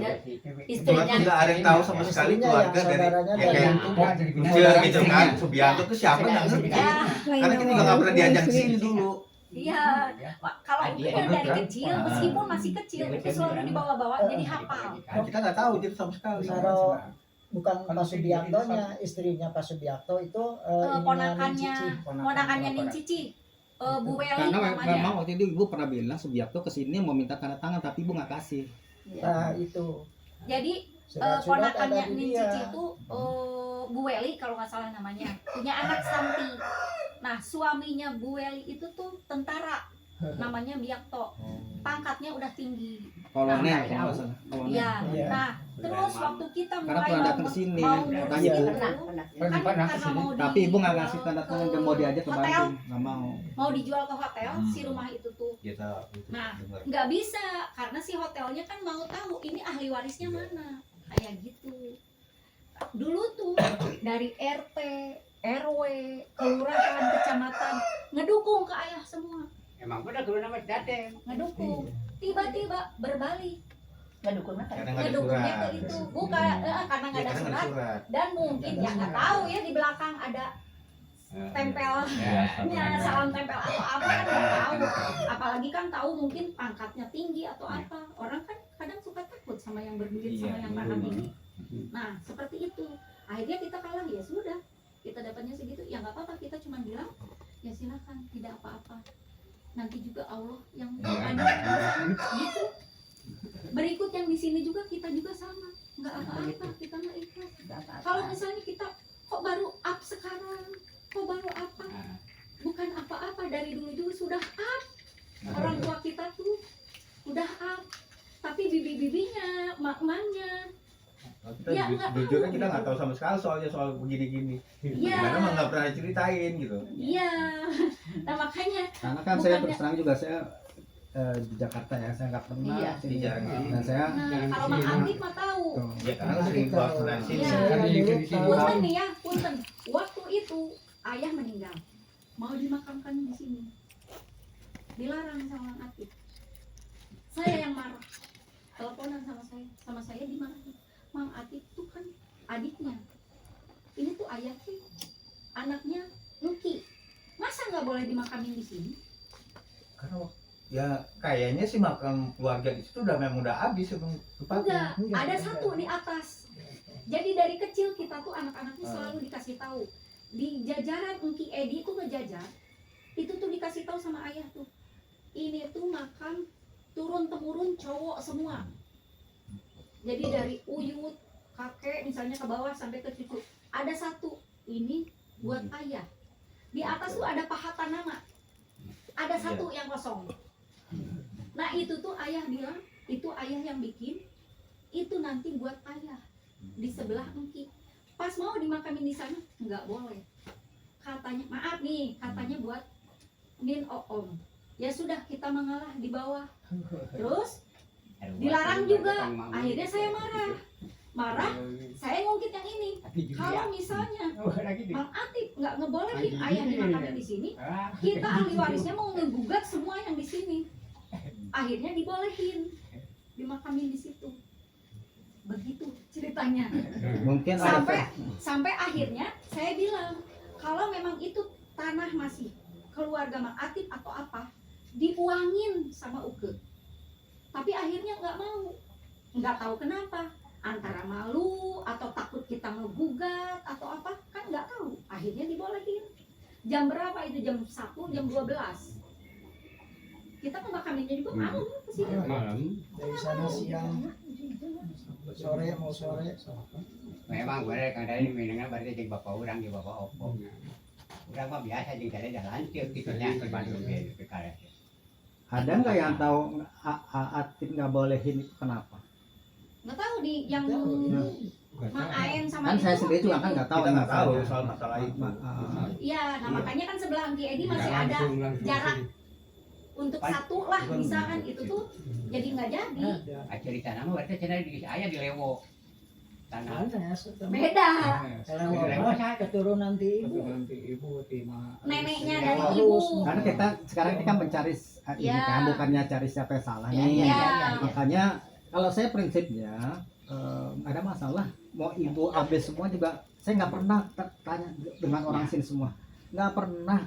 istrinya nggak ada yang tahu sama sekali Istrinya keluarga yang dari saudaranya ya kayak dari kecil gitu kan. Subianto tuh siapa nggak ngerti. ya, Karena kita juga nggak pernah diajak ke sini dulu. iya. Kalau itu kan dari kecil, meskipun masih kecil itu selalu dibawa-bawa jadi hafal. Kita nggak tahu itu sama sekali. Saro bukan Pak Subiaktonya, istrinya Pak Subiakto itu Ponakannya Ning Cici, Bu Weli Karena namanya. memang waktu itu ibu pernah bilang Subiakto kesini mau minta tanda tangan tapi ibu nggak kasih. Iya. Nah itu Jadi surat-surat ada ponakannya di Ning dia. Cici itu Bu Weli kalau nggak salah namanya, punya anak Santi. Nah suaminya Bu Weli itu tuh tentara, namanya Biakto, pangkatnya udah tinggi. Kolonel kalau nggak salah. Kolonel. Iya. Iya. Nah terus waktu kita Karena mulai pernah datang mau ke sini, mau tanya ngurusin ibu. kan Pernah karena kesini. mau Tapi ibu nggak ngasih tanda tangan dan mau diajak ke hotel, Bandung, nggak mau. mau dijual ke hotel si rumah itu tuh. Kita Nah, nggak bisa karena si hotelnya kan mau tahu ini ahli warisnya mana, kayak gitu. Dulu tuh dari RT, RW, kelurahan, kecamatan ngedukung ke ayah semua, Emang benar kalau nama dateng. ngedukung. Tiba-tiba berbalik, Ngedukung apa? karena nggak ada ngedukungnya surat. ke itu bukan karena nggak ada Karena nggak ada surat surat. dan mungkin ya nggak tahu ya di belakang ada tempelnya, salam tempel atau apa kan nggak tahu. Apalagi kan tahu mungkin pangkatnya tinggi atau apa. Orang kan kadang suka takut sama yang berduit sama yang mana tinggi. Nah seperti itu. Akhirnya kita kalah, ya sudah. Kita dapatnya segitu, ya nggak apa-apa. Kita cuma bilang, ya silakan, tidak apa-apa. Nanti juga Allah yang gitu. Berikut yang di sini juga kita juga sama, nggak apa-apa, kita nggak ikhlas. Kalau misalnya kita kok baru up sekarang, kok baru apa? Bukan apa-apa, dari dulu sudah up. Orang tua kita tuh udah up, tapi bibi-bibinya, mak-maknya, Kita Ya, nggak jujur kan tahu. kita nggak tahu sama sekali soal begini-gini. Iya. Karena emang nggak pernah ceritain gitu. iya. Nah makanya, Karena kan saya Bukannya- terus terang juga saya di Jakarta ya, saya nggak pernah Iya. sini. Jarang. Dan saya nah kalau Mak Antik mah tahu. tuh, Ya karena sering keluar dari sini. Iya. Punten nih ya, punten. Waktu itu ayah meninggal, mau dimakamkan di sini, dilarang sama Mang Atik. Saya yang marah, teleponan sama saya dimarahin. Mang Atik tuh kan adiknya, ini tuh ayahnya, anaknya Nuki, masa nggak boleh dimakamin di sini? Karena ya kayaknya sih makam keluarga itu udah memang udah habis sebelum tempatnya. Enggak, ada satu di atas. Jadi dari kecil kita tuh anak-anaknya selalu dikasih tahu. Di jajaran Engki Edi tuh ngejajar, itu tuh dikasih tahu sama ayah tuh. Ini tuh makam turun temurun cowok semua. Jadi dari uyut, kakek misalnya ke bawah sampai ke cucu. Ada satu, ini buat ayah. Di atas tuh ada pahatan nama. Ada satu yang kosong. Nah itu tuh ayah bilang, itu ayah yang bikin, itu nanti buat ayah di sebelah Engki. Pas mau dimakamin di sana nggak boleh. Katanya maaf nih, katanya buat Nin Oom. Ya sudah kita mengalah di bawah. Terus dilarang juga. Akhirnya saya marah, saya ngungkit yang ini. Kalau misalnya Mang Atik nggak ngebolehin ayah dimakamin di sini, kita ahli warisnya mau ngegugat semua yang di sini. Akhirnya dibolehin dimakamin di situ. Begitu ceritanya. mungkin ada Sampai akhirnya saya bilang kalau memang itu tanah masih keluarga Mang Atik atau apa, diuangin sama Uke. Tapi akhirnya nggak tahu kenapa, antara malu atau takut kita ngegugat atau apa, kan nggak tahu. Akhirnya dibolehin. Jam berapa itu? Jam 1, jam 12. Kita pemakamannya juga malam ke sini. Malam. Dari sana siang, sore mau sore. Memang boleh kan dari minangnya berarti jadi bapak orang di bapak opong. Orang mah biasa jadi jalan tiap gitunya ke Bandung dia perkara. ada nggak yang tahu Atik nggak bolehin itu kenapa? Nggak tahu di yang Mang Aen Kan sama saya itu. sendiri juga kan nggak tahu. Kita nggak tahu masalahnya. soal masalah itu. Iya, nah makanya kan sebelah Angki Edi masih ada jarak untuk satu lah, misalkan itu tuh jadi nggak jadi. Cerita nama berarti cerita di ayah di Lewo. tanah Beda. Kalau keturunan di ibu. Neneknya dari ibu. Karena kita sekarang ini kan mencari ini Ya. kan bukannya cari siapa yang salah Ya, nih. ya. Makanya kalau saya prinsipnya nggak ada masalah. Mau ibu AB semua juga saya nggak pernah tanya dengan orang sini semua. Nggak pernah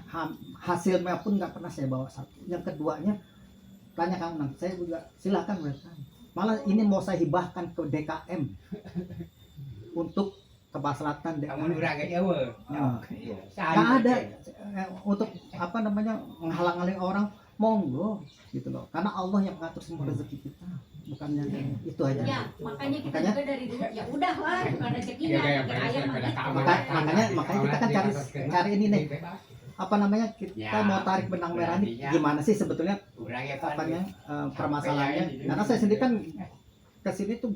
hasilnya pun nggak pernah saya bawa satu. Yang keduanya tanya kamu nang, saya juga silakan mereka. Malah ini mau saya hibahkan ke DKM untuk kemaslahatan kamu DKM. nurage Jawa Nggak ada untuk apa namanya menghalang-halangi orang, monggo gitu loh, karena Allah yang mengatur semua rezeki kita, bukannya itu aja. Ya, makanya kita Makanya- juga dari dulu ya udah lah, bukan rezekinya. Iya, kayak Bikin ayam mah gitu. Makanya kita kan cari ini nih, apa namanya, kita Ya, mau tarik benang merah nih berarti ya. gimana sih sebetulnya urage apanya permasalahannya, karena saya sendiri kan kesini tuh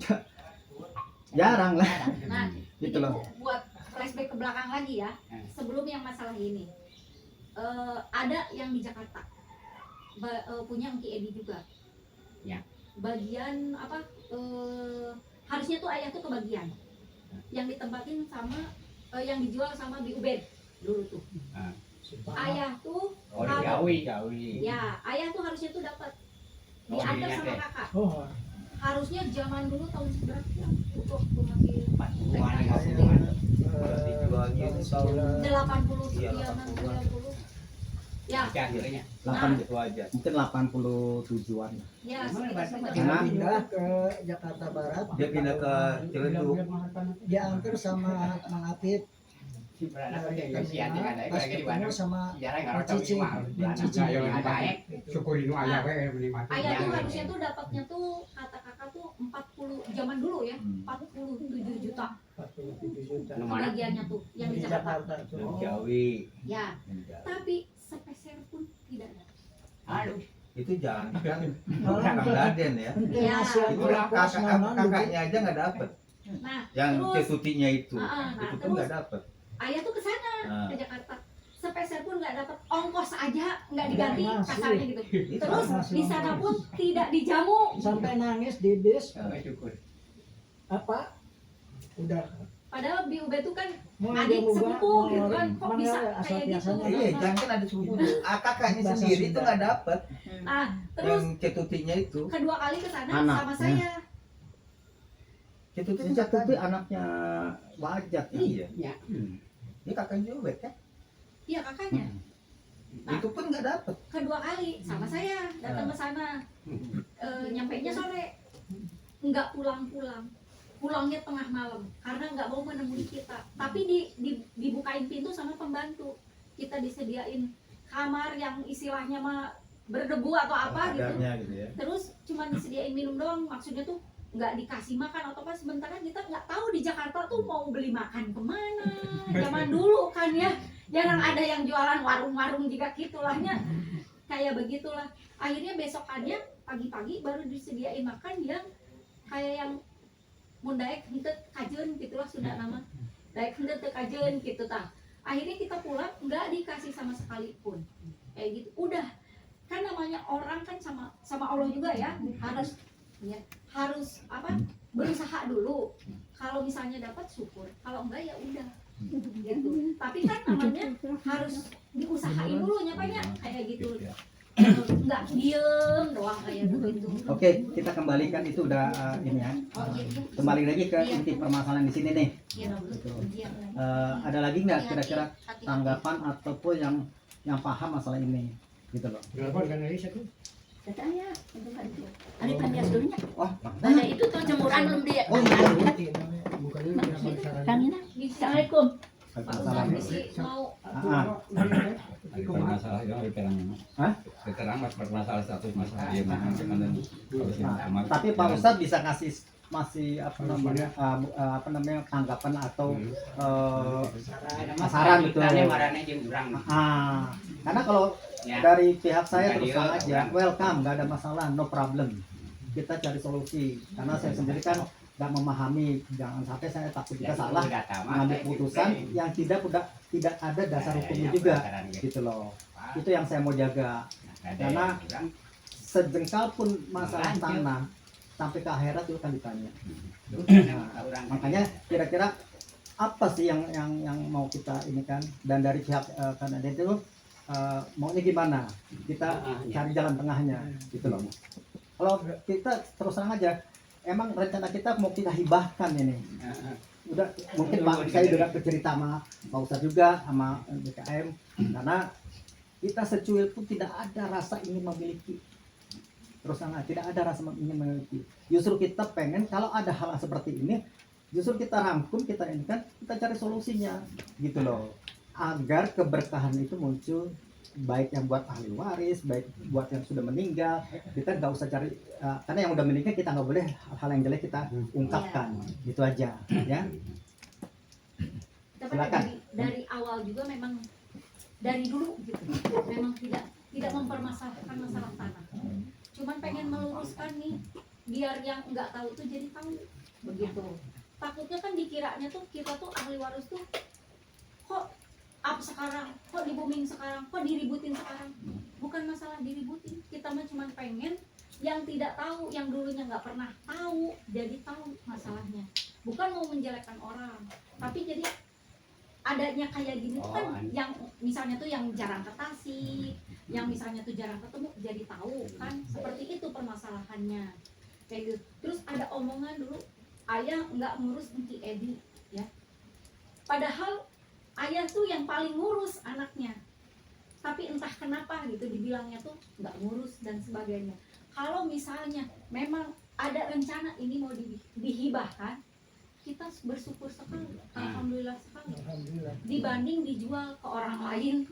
jarang lah Nah, gitu ini loh. buat flashback ke belakang lagi ya. Sebelum yang masalah ini, ada yang di Jakarta punya Engki Edi juga. Ya. Bagian apa? Harusnya tuh ayah tuh kebagian. Yang ditempatin sama yang dijual sama Bi Ubed dulu tuh. Ayah tuh Gawi ya, ayah tuh harusnya tuh dapat Oh, diantar iya, sama teh. kakak. Oh, Harusnya zaman dulu tahun seberapa ya? Waktu masih dijualnya itu tahun 80 Iya, sekian 80-an. 90. Ya, akhirnya 8 itu aja. mungkin 87-an. ya Gimana, sekitar Pak? segitu. Nah. pindah ke Jakarta Barat. Dia pindah ke Ciledug. Dia antar sama Mang Apip. Berada Dari pada Indonesia Terminal, ada pas lagi di ketemu Bandung. sama Jarang Pak nggak tahu Cici, cuma Bin Cici. syukuri nu ayah we menikmati. Ayah tuh harusnya tuh dapatnya tuh kata kakak tuh 40 zaman dulu ya, 47 juta 47 juta. kebagiannya tuh yang di Di Jakarta. Jakarta tuh. Jawi. Ya, tapi sepeser pun tidak ada. Aduh, Itu jangan kan Kang Daden ya. Ente Ya. hasil Itu berapa kakaknya aja nggak dapet. Nah, Yang terus cetutinya itu, nah, itu pun terus nggak dapet. ayah tuh ke sana Nah, ke Jakarta. Sepeser pun nggak dapat, ongkos aja nggak diganti Nggak masih. kasarnya gitu. itu Terus di sana pun tidak dijamu. sampai nangis di bis syukur. apa? Udah Padahal Bi Ube tuh kan mau adik jamu sepupu gak? gitu kan, kok Emang bisa ya, asal kayak gitu. biasanya. Iya, jangan kan ada sepupu. Kakaknya Bahasa sendiri itu Sunda. nggak dapet. Nah, terus Yang cetutinya itu, kedua kali ke sana Anak, sama saya. cetutinya Sejak itu kakaknya. anaknya Wajat. Iya, Ya. ini kakaknya juga kan. Iya kakaknya. Nah. Itu pun nggak dapet. Kedua kali sama saya datang ke sana. Nyampainya sore. Nggak pulang-pulang. Pulangnya tengah malam karena nggak mau menemui kita. Tapi dibukain pintu sama pembantu. Kita disediain kamar yang istilahnya mah berdebu atau apa gitu. Adanya gitu ya. Terus cuma disediain minum doang, maksudnya tuh nggak dikasih makan atau apa. Sementara kita nggak tahu di Jakarta tuh mau beli makan kemana. Zaman dulu kan ya, jarang ada yang jualan warung-warung juga gitulahnya, kayak begitulah. Akhirnya besokannya pagi-pagi baru disediain makan yang kayak yang mundaek henteu kajeun gitulah Sunda nama, daek henteu teu kajeun gitu tah. Akhirnya kita pulang nggak dikasih sama sekali pun, kayak gitu. Udah kan namanya orang kan sama Allah juga ya, harus apa, berusaha dulu. Kalau misalnya dapat syukur, kalau enggak ya udah gitu. Tapi kan namanya harus diusahain dulu nyapanya kayak gitu. Enggak diem doang kayak begitu. Oke, kita kembalikan itu udah ini ya. Oh, iya, iya. Kembali lagi ke inti permasalahan di sini nih. Iya, betul. Iya. Ada lagi nggak kira-kira Hati-hati. tanggapan ataupun yang paham masalah ini gitu loh. Telepon kan dari situ. Katanya, ada panjas dulunya. Oh, Ada itu tuh jemuran belum dia. oh iya. Kangina. Assalamualaikum. Waalaikumsalam. Mau Masalah itu veteran. Hah? Veteran masalah status masalah dia mana Tapi Pak Ustadz bisa ngasih masih apa namanya tanggapan atau saran gitu. Marane jeung urang. Karena kalau Ya. dari pihak saya terus Radio, terang aja, welcome, nggak ada masalah, no problem. Kita cari solusi. Karena saya sendiri kan nggak memahami, jangan sampai saya takut juga salah mengambil keputusan yang tidak ada dasar hukumnya juga, gitu loh. Itu yang saya mau jaga. Karena sejengkal pun masalah tanah sampai ke akhirat itu kan ditanya. Nah, makanya kira-kira apa sih yang mau kita ini kan, dan dari pihak Kanada itu maunya gimana, kita cari jalan tengahnya gitu loh. Kalau kita terus terang aja, emang rencana kita mau kita hibahkan ini. Udah mungkin Pak saya udah bercerita sama Pak Ustadz juga sama BKM, karena kita secuil pun tidak ada rasa ingin memiliki, terus tidak ada rasa ingin memiliki. Justru kita pengen kalau ada hal seperti ini, justru kita rangkum, kita ini kan, kita cari solusinya gitu loh, agar keberkahan itu muncul, baik yang buat ahli waris, baik buat yang sudah meninggal. Kita nggak usah cari, karena yang udah meninggal kita nggak boleh hal yang jelek kita ungkapkan, gitu aja ya. Tapi Silakan. dari awal juga memang dari dulu gitu, memang tidak mempermasalahkan masalah tanah, cuman pengen meluruskan nih biar yang nggak tahu tuh jadi tahu begitu. Takutnya kan dikiranya tuh kita tuh ahli waris tuh kok up sekarang, kok di booming sekarang, kok diributin sekarang. Bukan masalah diributin, kita mah cuma pengen yang tidak tahu, yang dulunya nggak pernah tahu jadi tahu masalahnya. Bukan mau menjelekkan orang, tapi jadi adanya kayak gini tuh kan yang misalnya tuh yang jarang ketasi, yang misalnya tuh jarang ketemu jadi tahu kan, seperti itu permasalahannya kayak gitu. Terus ada omongan dulu ayah nggak ngurus Engki Edi ya, padahal ayah tuh yang paling ngurus anaknya, tapi entah kenapa gitu dibilangnya tuh nggak ngurus dan sebagainya. Kalau misalnya memang ada rencana ini mau dihibahkan, kita bersyukur sekali, alhamdulillah sekali. Alhamdulillah. Dibanding dijual ke orang lain,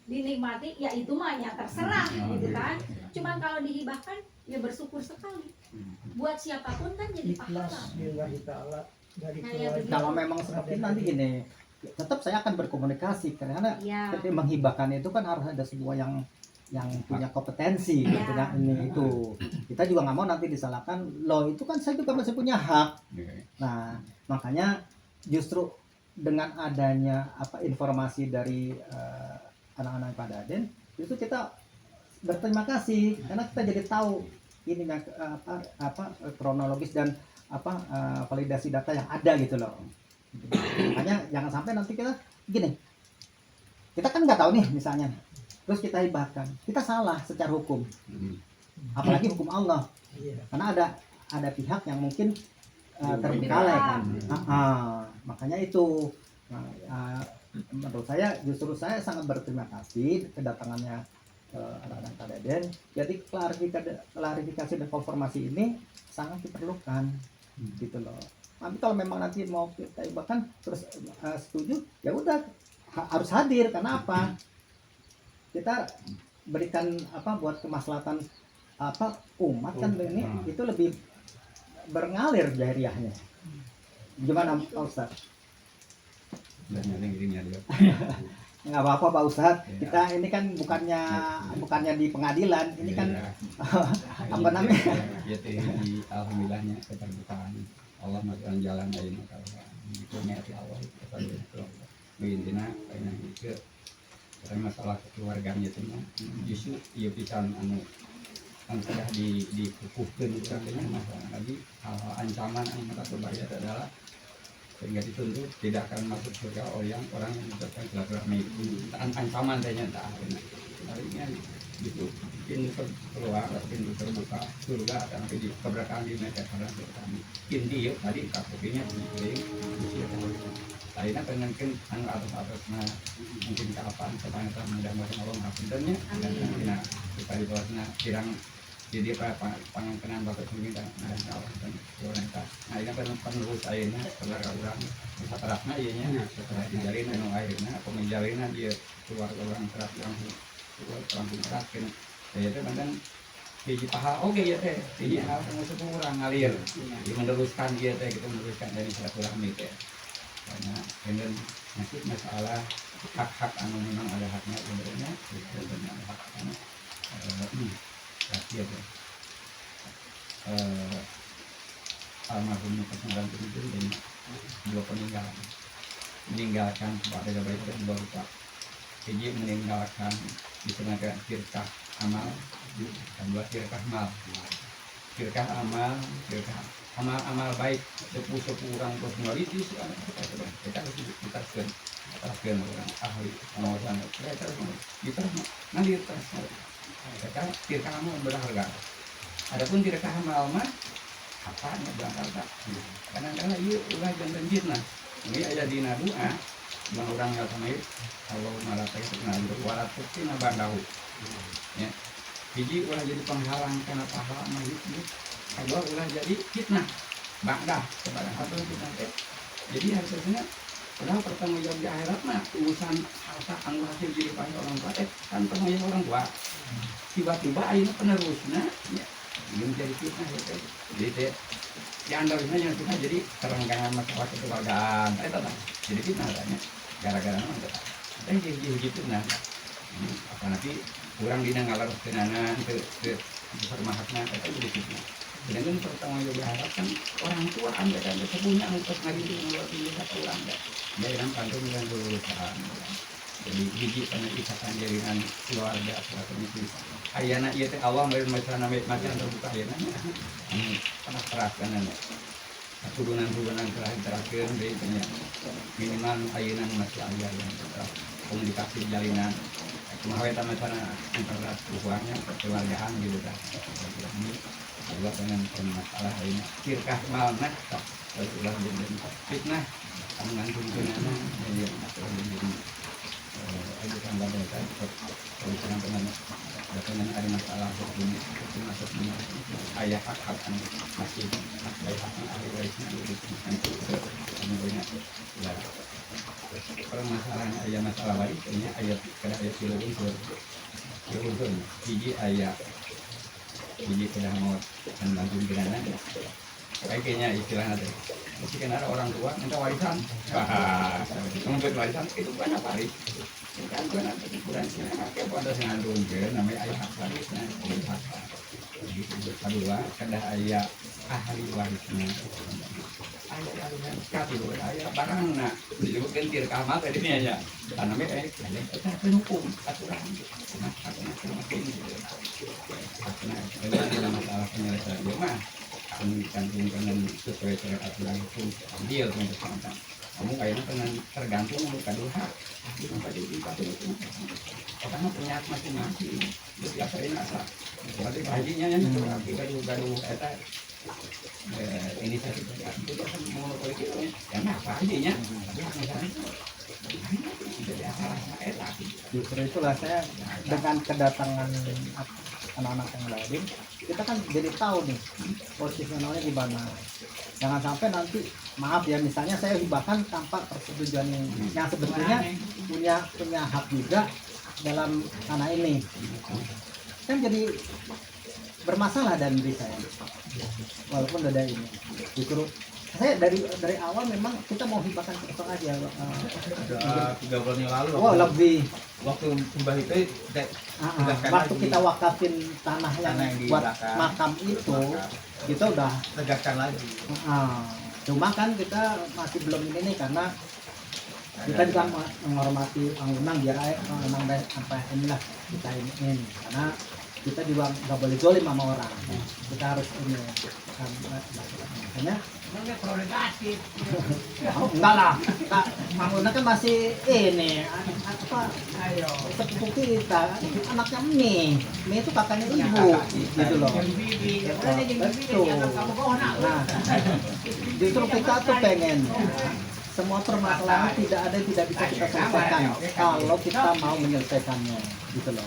dinikmati ya itu mah ya terserah gitu kan. Cuman kalau dihibahkan ya bersyukur sekali. Buat siapapun kan jadi Ikhlas pahala. lillahi ta'ala dari Kayak keluarga. begitu. Kalau memang seperti nanti gini, tetap saya akan berkomunikasi, karena Ya. ketika menghibahkan itu kan harus ada sebuah yang punya kompetensi, Ya. punya ini itu. Kita juga nggak mau nanti disalahkan, loh itu kan saya juga masih punya hak. Nah, makanya justru dengan adanya informasi dari anak-anak Pak Daden, itu kita berterima kasih karena kita jadi tahu ini kronologis dan validasi data yang ada gitu loh. Makanya jangan sampai nanti kita gini, kita kan nggak tahu nih misalnya, terus kita hibahkan, kita salah secara hukum, apalagi hukum Allah, Iya. karena ada pihak yang mungkin terbengkalai kan. Makanya itu menurut saya, justru saya sangat berterima kasih kedatangannya anak-anak Pak Daden. Jadi klarifikasi dan konfirmasi ini sangat diperlukan gitu loh. Tapi kalau memang nanti mau kita bahkan terus setuju, ya udah harus hadir. Karena apa? Kita berikan buat kemaslahatan umat kan, ini itu lebih berngalir jariahnya. Gimana Pak Ustadz? Dan yang dirinya dia. Nggak apa-apa Pak Ustadz, kita ini kan bukannya di pengadilan, ini kan apa namanya? Ya di alhamdulillahnya keterbukaan Allah masukkan jalan lain kalau itu nyari Allah itu intinya karena itu karena masalah keluarganya itu justru ia pisan sudah dikukuhkan katanya masalah lagi ancaman yang merasa bahaya adalah sehingga dituntut tidak akan masuk surga orang yang mengucapkan silaturahmi ancaman ternyata harinya gitu pintu keluar pintu terbuka surga dan keberkahan di mereka karena kami inti yuk tadi kakupinya lainnya pengen atas mungkin ke apa kepanjang mudah-mudahan Allah mengapuntennya dan kita supaya di bawahnya kirang jadi pengen bapak mungkin dan Allah dan wanita. Nah ini kan penerus airnya setelah orang seterapnya ianya setelah dijalin minum airnya pengejalinnya dia keluar orang terap yang keluar langsung terap kan ya itu kadang biji paha oke ya teh biji hal termasuk kurang ngalir meneruskan dia teh kita meneruskan dari silaturahmi teh karena dengan masuk masalah hak-hak anu memang ada haknya sebenarnya itu ada hak anu rahasia ya. Almarhum Pak itu dan dua meninggalkan kepada baik dan dua lupa. Jadi meninggalkan disebutkan firqah amal dan dua firqah mal. firkah amal baik sepuh orang personalitis kita harus diteruskan orang ahli pengawasan kita harus nanti kita firkah amal berharga. Adapun firkah amal mah apa nya berangkat kadang-kadang ieu ulah jangan jitna ini aya dina doa yang orang yang sama itu kalau malah teh warat putih nabandahu ya biji ulah jadi penghalang karena pahala mah itu kedua ulah jadi fitnah bangdah kepada atau fitnah teh jadi harusnya ulah pertanggung jawab di akhirat mah urusan harta anu hasil jadi pada orang tua kan tanggung orang tua tiba-tiba ayeuna penerusna ya belum jadi fitnah ya jadi teh diantaranya yang fitnah jadi kerenggangan masalah kekeluargaan jadi fitnah katanya gara-gara nama gitu nah apa nanti kurang dina ngalar kenanan ke permahatna itu jadi fitnah. Dengan pertanggung jawab diharapkan orang tua anda dan sepunya untuk ngaji luar biasa orang daerah kantor dan lulusan. Jadi biji pendidikan jaringan keluarga semacam itu. Ayana ieu teh awam dari masalah macam terbuka ayana. Pernah terapkan anu. Turunan-turunan terakhir dari minimal ayana masih aya yang komunikasi jalinan. Kumaha eta masalah antara keluarga kekeluargaan gitu kan. Allah dengan masalah ini firkah malna ulah jadi fitnah mengandung kenana yang menjadi ada tambahan kan kalau dengan ada masalah hukum itu masuk ayah hak masih ahli warisnya permasalahan ayah masalah waris ini ayat kada ayat silun biji ayat biji sudah mau menanggung gerana kayaknya istilahnya teh mesti kan ada orang tua minta warisan nuntut warisan itu banyak waris kan kan ukurannya kayak pada ngandung namanya ayah hak warisnya kedua kada ayah ahli warisnya ayah barangna disebutkan firkah amal tadi ini aja karena mereka kita hukum aturan ini adalah masalah penyelesaian rumah kami dicantumkan sesuai dengan aturan hukum deal untuk kita kamu kayaknya dengan tergantung untuk kadul hak sampai di pasal itu karena punya hak masing-masing biasa ini asal berarti hajinya yang itu gaduh eta ini saya itu kan monopoli itu ya apa hajinya justru itulah saya dengan kedatangan anak-anak yang lain kita kan jadi tahu nih posisionalnya di mana. Jangan sampai nanti maaf ya misalnya saya hibahkan tanpa persetujuan yang sebetulnya punya hak juga dalam tanah ini kan jadi bermasalah dan diri saya walaupun ada ini justru saya dari awal memang kita mau hibahkan kosong aja ada 3 bulan yang lalu lebih waktu hibah itu waktu kita wakafin tanah yang buat makam itu kita udah tegakkan lagi cuma kan kita masih belum ini nih karena kita juga menghormati undang biar undang sampai inilah kita ini karena kita juga nggak boleh zolim sama orang kita harus ini makanya enggak lah Mang Una kan masih ini apa sepupu kita anaknya Mie itu kakaknya ibu gitu loh betul nah justru kita tuh pengen semua permasalahan tidak ada yang tidak bisa kita selesaikan kalau kita mau menyelesaikannya gitu loh.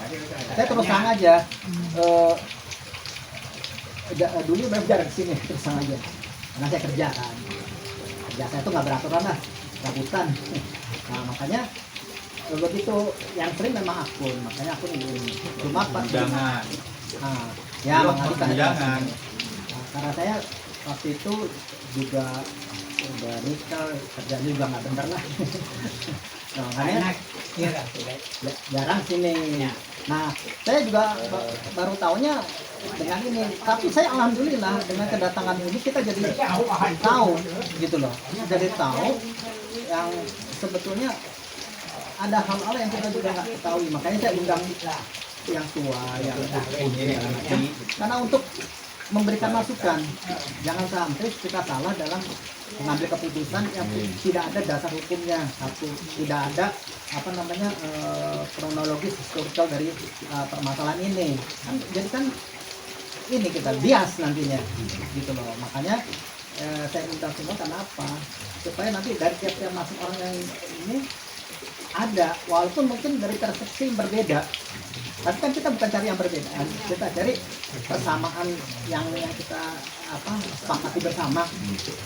Saya terus terang aja dulu belajar di sini terus terang aja karena saya kerja saya tuh nggak beraturan lah rabutan nah makanya begitu yang sering memang akun makanya akun ini cuma jangan ya jangan karena saya waktu itu juga udah nikah kerjanya juga nggak bener lah nah, makanya jarang sini nah saya juga baru tahunya dengan ini tapi saya alhamdulillah dengan kedatangan ini kita jadi tahu gitu loh jadi tahu yang sebetulnya ada hal-hal yang kita juga nggak ketahui makanya saya undang yang tua yang karena untuk memberikan masukan. Jangan sampai kita salah dalam mengambil keputusan yang tidak ada dasar hukumnya. Satu, tidak ada apa namanya kronologis historical dari permasalahan ini. Kan jadi kan ini kita bias nantinya gitu loh. Makanya saya minta semua kenapa? Supaya nanti dari tiap-tiap masuk orang yang ini ada, walaupun mungkin dari persepsi yang berbeda, tapi kan kita bukan cari yang berbeda, kita cari persamaan yang kita apa sepakati bersama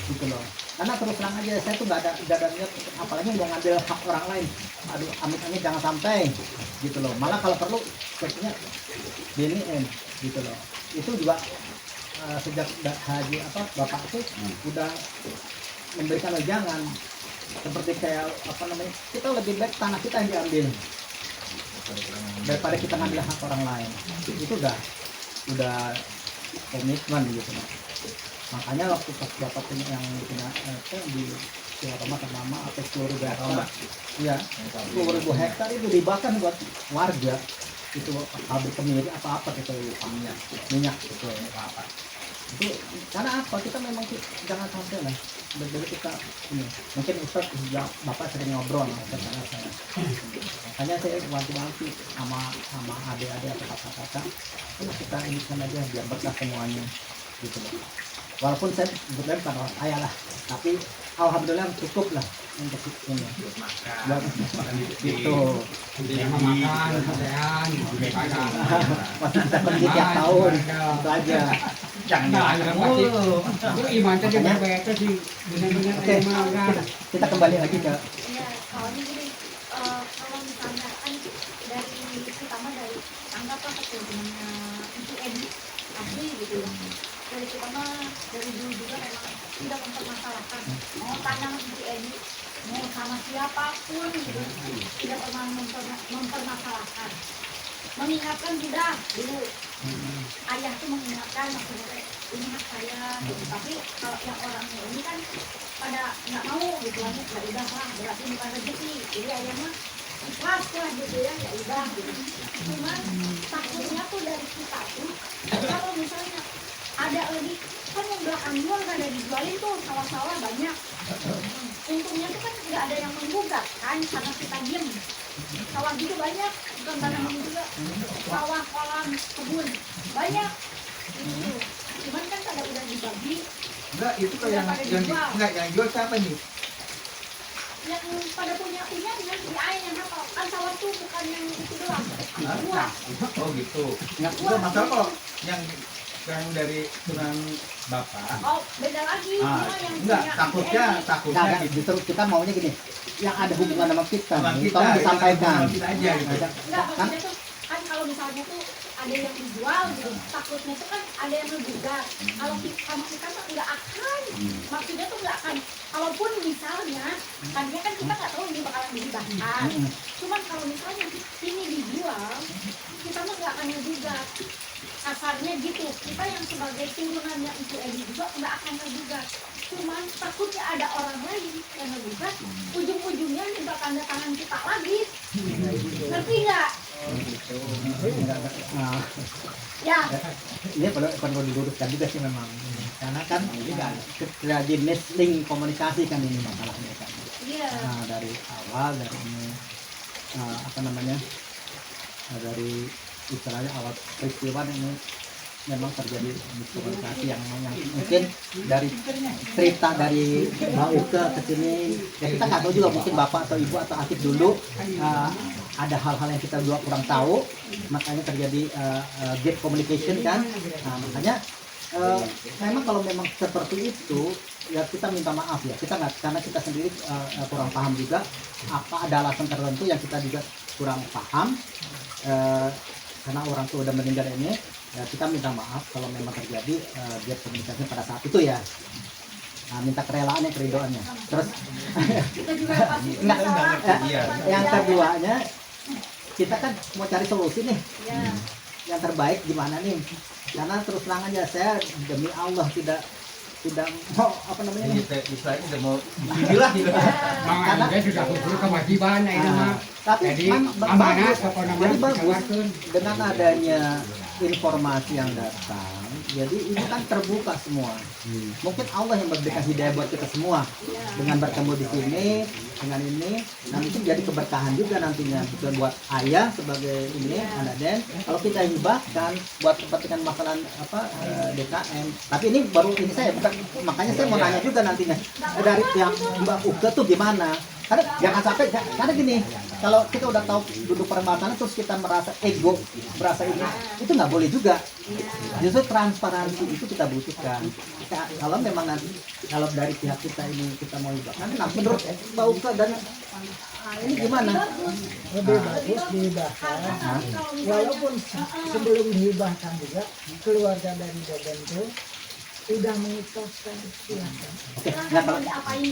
gitu loh. Karena terus terang aja saya tuh nggak ada niat apalagi mau ngambil hak orang lain. Aduh, amit-amit jangan sampai gitu loh. Malah kalau perlu sepertinya diniin gitu loh. Itu juga sejak haji apa bapak tuh udah memberikan wejangan seperti kayak apa namanya, kita lebih baik tanah kita yang diambil daripada kita ngambil hak orang lain. Itu udah komitmen gitu. Makanya waktu pas bapak punya yang punya di rumah ternama atau 10.000 hektar, ya 10.000 hektar itu dibakar buat warga. Itu pabrik kemiri apa gitu, minyak gitu apa. Itu karena apa, kita memang jangan sampai lah berbeda kita ini. Mungkin Ustaz juga bapak sering ngobrol sama saya, makanya saya wanti-wanti sama adik-adik atau kakak-kakak, kita ini kan aja biar berkah semuanya gitu loh. Walaupun saya sebetulnya bukan orang kaya lah, tapi alhamdulillah cukup lah untuk ini. Gitu. Makan, kesehan, Masih bisa pergi tiap tahun, itu aja. jangan itu iman tadi berbeda sih, benar-benar Oke, kita kembali lagi ke Iya, soalnya gini, kalau misalnya kan dari pertama dari anggaplah keturunan Ibu Edi asli gitu ya. Dari pertama dari dulu juga memang tidak mempermasalahkan mau tanah Ibu Edi mau sama siapapun gitu, tidak pernah mempermasalahkan. Mengingatkan sudah dulu, ayah tuh mengingatkan maksudnya ini hak saya gitu. Tapi kalau yang orangnya ini kan pada nggak mau gitu kan, ya udah lah berarti bukan rezeki, jadi ayah mah ikhlas lah gitu ya, ya udah gitu. Cuman takutnya tuh dari kita tuh kalau misalnya ada lagi kan yang belakang jual nggak ada dijualin tuh sawah-sawah banyak, untungnya tuh kan nggak ada yang menggugat kan karena kita diem. Sawah gitu banyak, bukan tanaman juga, sawah, kolam, kebun banyak gitu. Cuman kan pada udah dibagi. Enggak, itu kan yang jual siapa nih? Yang pada punya dengan si ayah yang hafal kan sawah tuh bukan yang itu doang, buah. Oh gitu. Enggak masalah kok yang dari turunan bapak. Oh beda lagi, cuma yang Enggak, punya takutnya nah, justru kita maunya gini, yang ada hubungan sama kita, tolong disampaikan. Kita aja gitu. Enggak, maksudnya tuh kan kalau misalnya tuh ada yang dijual gitu, takutnya tuh kan ada yang menggugat. Kalau sama kita tuh nggak akan, maksudnya tuh nggak akan. Kalaupun misalnya, tadinya kan kita nggak tahu ini bakalan dihibahkan. Cuman kalau misalnya ini dijual, kita mah nggak akan menggugat. Kasarnya gitu, kita yang sebagai turunannya Ibu Edi juga nggak akan tergugat. Cuman takutnya ada orang lain yang menggugat, ujung-ujungnya ini bakal tanda tangan kita lagi. Ngerti nggak? Ya. Ini perlu diluruskan juga sih memang, karena kan tidak jenis link komunikasi kan ini masalahnya kan. Iya. Nah, dari awal dari ini apa namanya dari istilahnya awal peristiwa ini memang terjadi miskomunikasi yang mungkin dari cerita dari Mbak Uke ke sini ya kita nggak tahu juga, mungkin bapak atau ibu atau aktif dulu ada hal-hal yang kita juga kurang tahu, makanya terjadi gap communication kan. Nah, makanya memang kalau memang seperti itu ya kita minta maaf ya, kita nggak, karena kita sendiri kurang paham juga apa ada alasan tertentu yang kita juga kurang paham karena orang tua udah meninggal ini. Ya, kita minta maaf kalau memang terjadi gap komunikasi pada saat itu ya. Nah, minta kerelaannya, keridoannya. Terus Kita juga pasti enggak, salah. yang keduanya kita kan mau cari solusi nih. Ya. Yang terbaik gimana nih? Karena terus terang aja saya demi Allah tidak mau apa namanya nih. Istilahnya udah mau gila gitu. Makanya dia sudah kumpul kewajiban ini mah. Tapi Jadi amanat pokoknya jadi mah bagus dikeluarkan. dengan adanya informasi yang datang Jadi ini kan terbuka semua. Mungkin Allah yang memberikan hidayah buat kita semua dengan bertemu di sini dengan ini. Nah mungkin jadi keberkahan juga nantinya bukan buat ayah sebagai ini anak Den. Kalau kita hibahkan buat kepentingan masalah DKM. Tapi ini baru ini saya bukan, makanya saya mau nanya juga nantinya dari yang Mbak Uke tuh gimana? Karena jangan sampai karena gini, kalau kita udah tahu duduk permasalahan terus kita merasa ego, merasa ini, itu nggak boleh juga. Justru transparansi itu kita butuhkan. Kalau memang nanti kalau dari pihak kita ini kita mau hibahkan, nah menurut Mbak Uke dan ini gimana? Lebih bagus dihibahkan. Walaupun sebelum dihibahkan juga keluarga dari Deden itu udah mengikhlaskan silakan. Oke, nah kalau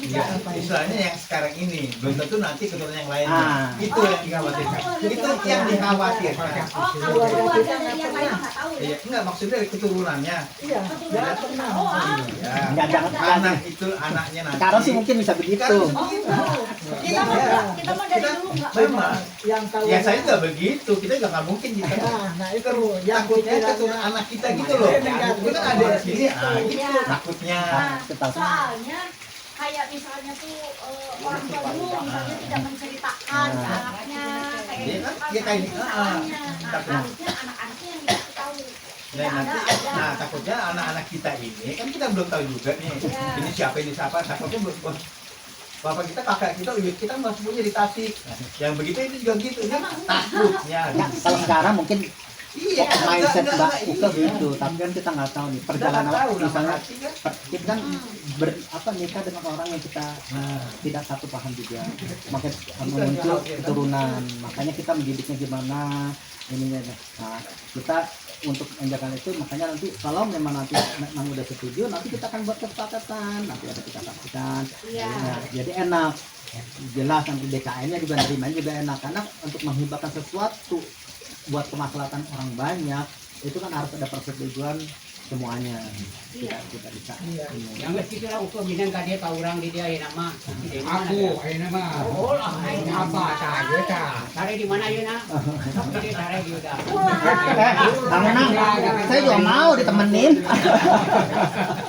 Ya, istilahnya yang sekarang ini belum tentu nanti keturunan yang lainnya. Itu yang dikhawatirkan. Itu yang dikhawatirkan. Oh, kalau keluarganya yang lain nggak tahu ya. Iya, enggak maksudnya dari keturunannya. Iya, jangan pernah. Ya. jangan Anak itu anaknya nanti. Karo sih mungkin bisa begitu. Sekarang begitu. Kita mau dari dulu nggak Memang. Yang tahu. Ya saya juga begitu. Kita juga nggak mungkin gitu. Nah itu yang Takutnya keturunan anak kita gitu loh. Kita kan ada di sini, gitu takutnya. soalnya kayak misalnya tuh orang tua dulu misalnya tidak menceritakan ke anaknya kayak Iya gitu kan? kan Iya, kayak itu gitu. salahnya. Nah, Takutnya. harusnya anak-anaknya yang dikasih tahu. Nah, Tidak nanti, ada. nah takutnya anak-anak kita ini kan kita belum tahu juga nih. Iya. Ini siapa, takutnya belum. Wah, bapak kita, kakak kita, ibu kita masih punya di Tasik. Yang begitu itu juga gitu. Ini takutnya. Ya, kalau sekarang mungkin Iya, mindset enggak, Mbak ini. Uke gitu, tapi kan kita nggak tahu nih perjalanan tahu, misalnya hati kan. kita kan nikah dengan orang yang kita tidak satu paham juga, makanya muncul keturunan, makanya kita mendidiknya gimana ininya. Nah kita untuk menjaga itu makanya nanti kalau memang nanti udah setuju nanti kita akan buat kesepakatan, nanti ada kita saksikan. Iya. Nah, jadi enak jelas nanti DKM-nya juga nerimanya juga enak karena untuk menghibahkan sesuatu buat kemaslahatan orang banyak itu kan harus ada persetujuan semuanya. Kita bisa. Yang mesti kira ukur bilang tadi tahu orang di dia nama. Aku, ayo nama. Oh lah, Apa saja ta? cari di mana ya nak? Jadi cari di udah. Kang Enang, saya juga mau ditemenin.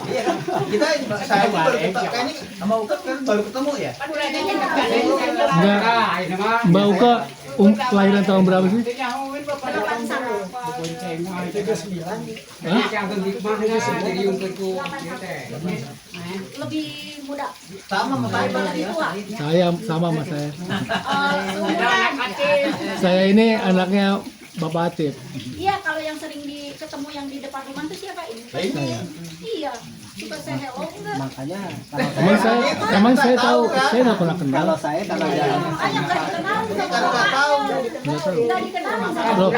Iya kan? Kita saya baru ketemu kayaknya sama Uka kan baru ketemu ya. Enggak, ayo nama. Mbak Uka kelahiran tahun berapa sih? Lebih muda. Sama sama saya. Lebih tua. Saya sama sama saya. Seumuran. Saya ini anaknya Bapak Atif. Iya, kalau yang sering ketemu yang di depan rumah itu siapa ini? Ini. Iya, suka saya hello enggak? Makanya Emang saya tahu, saya nggak pernah kenal. kalau jalan Makanya nggak dikenal sama Kalau nggak tahu. nggak dikenal sama Loh,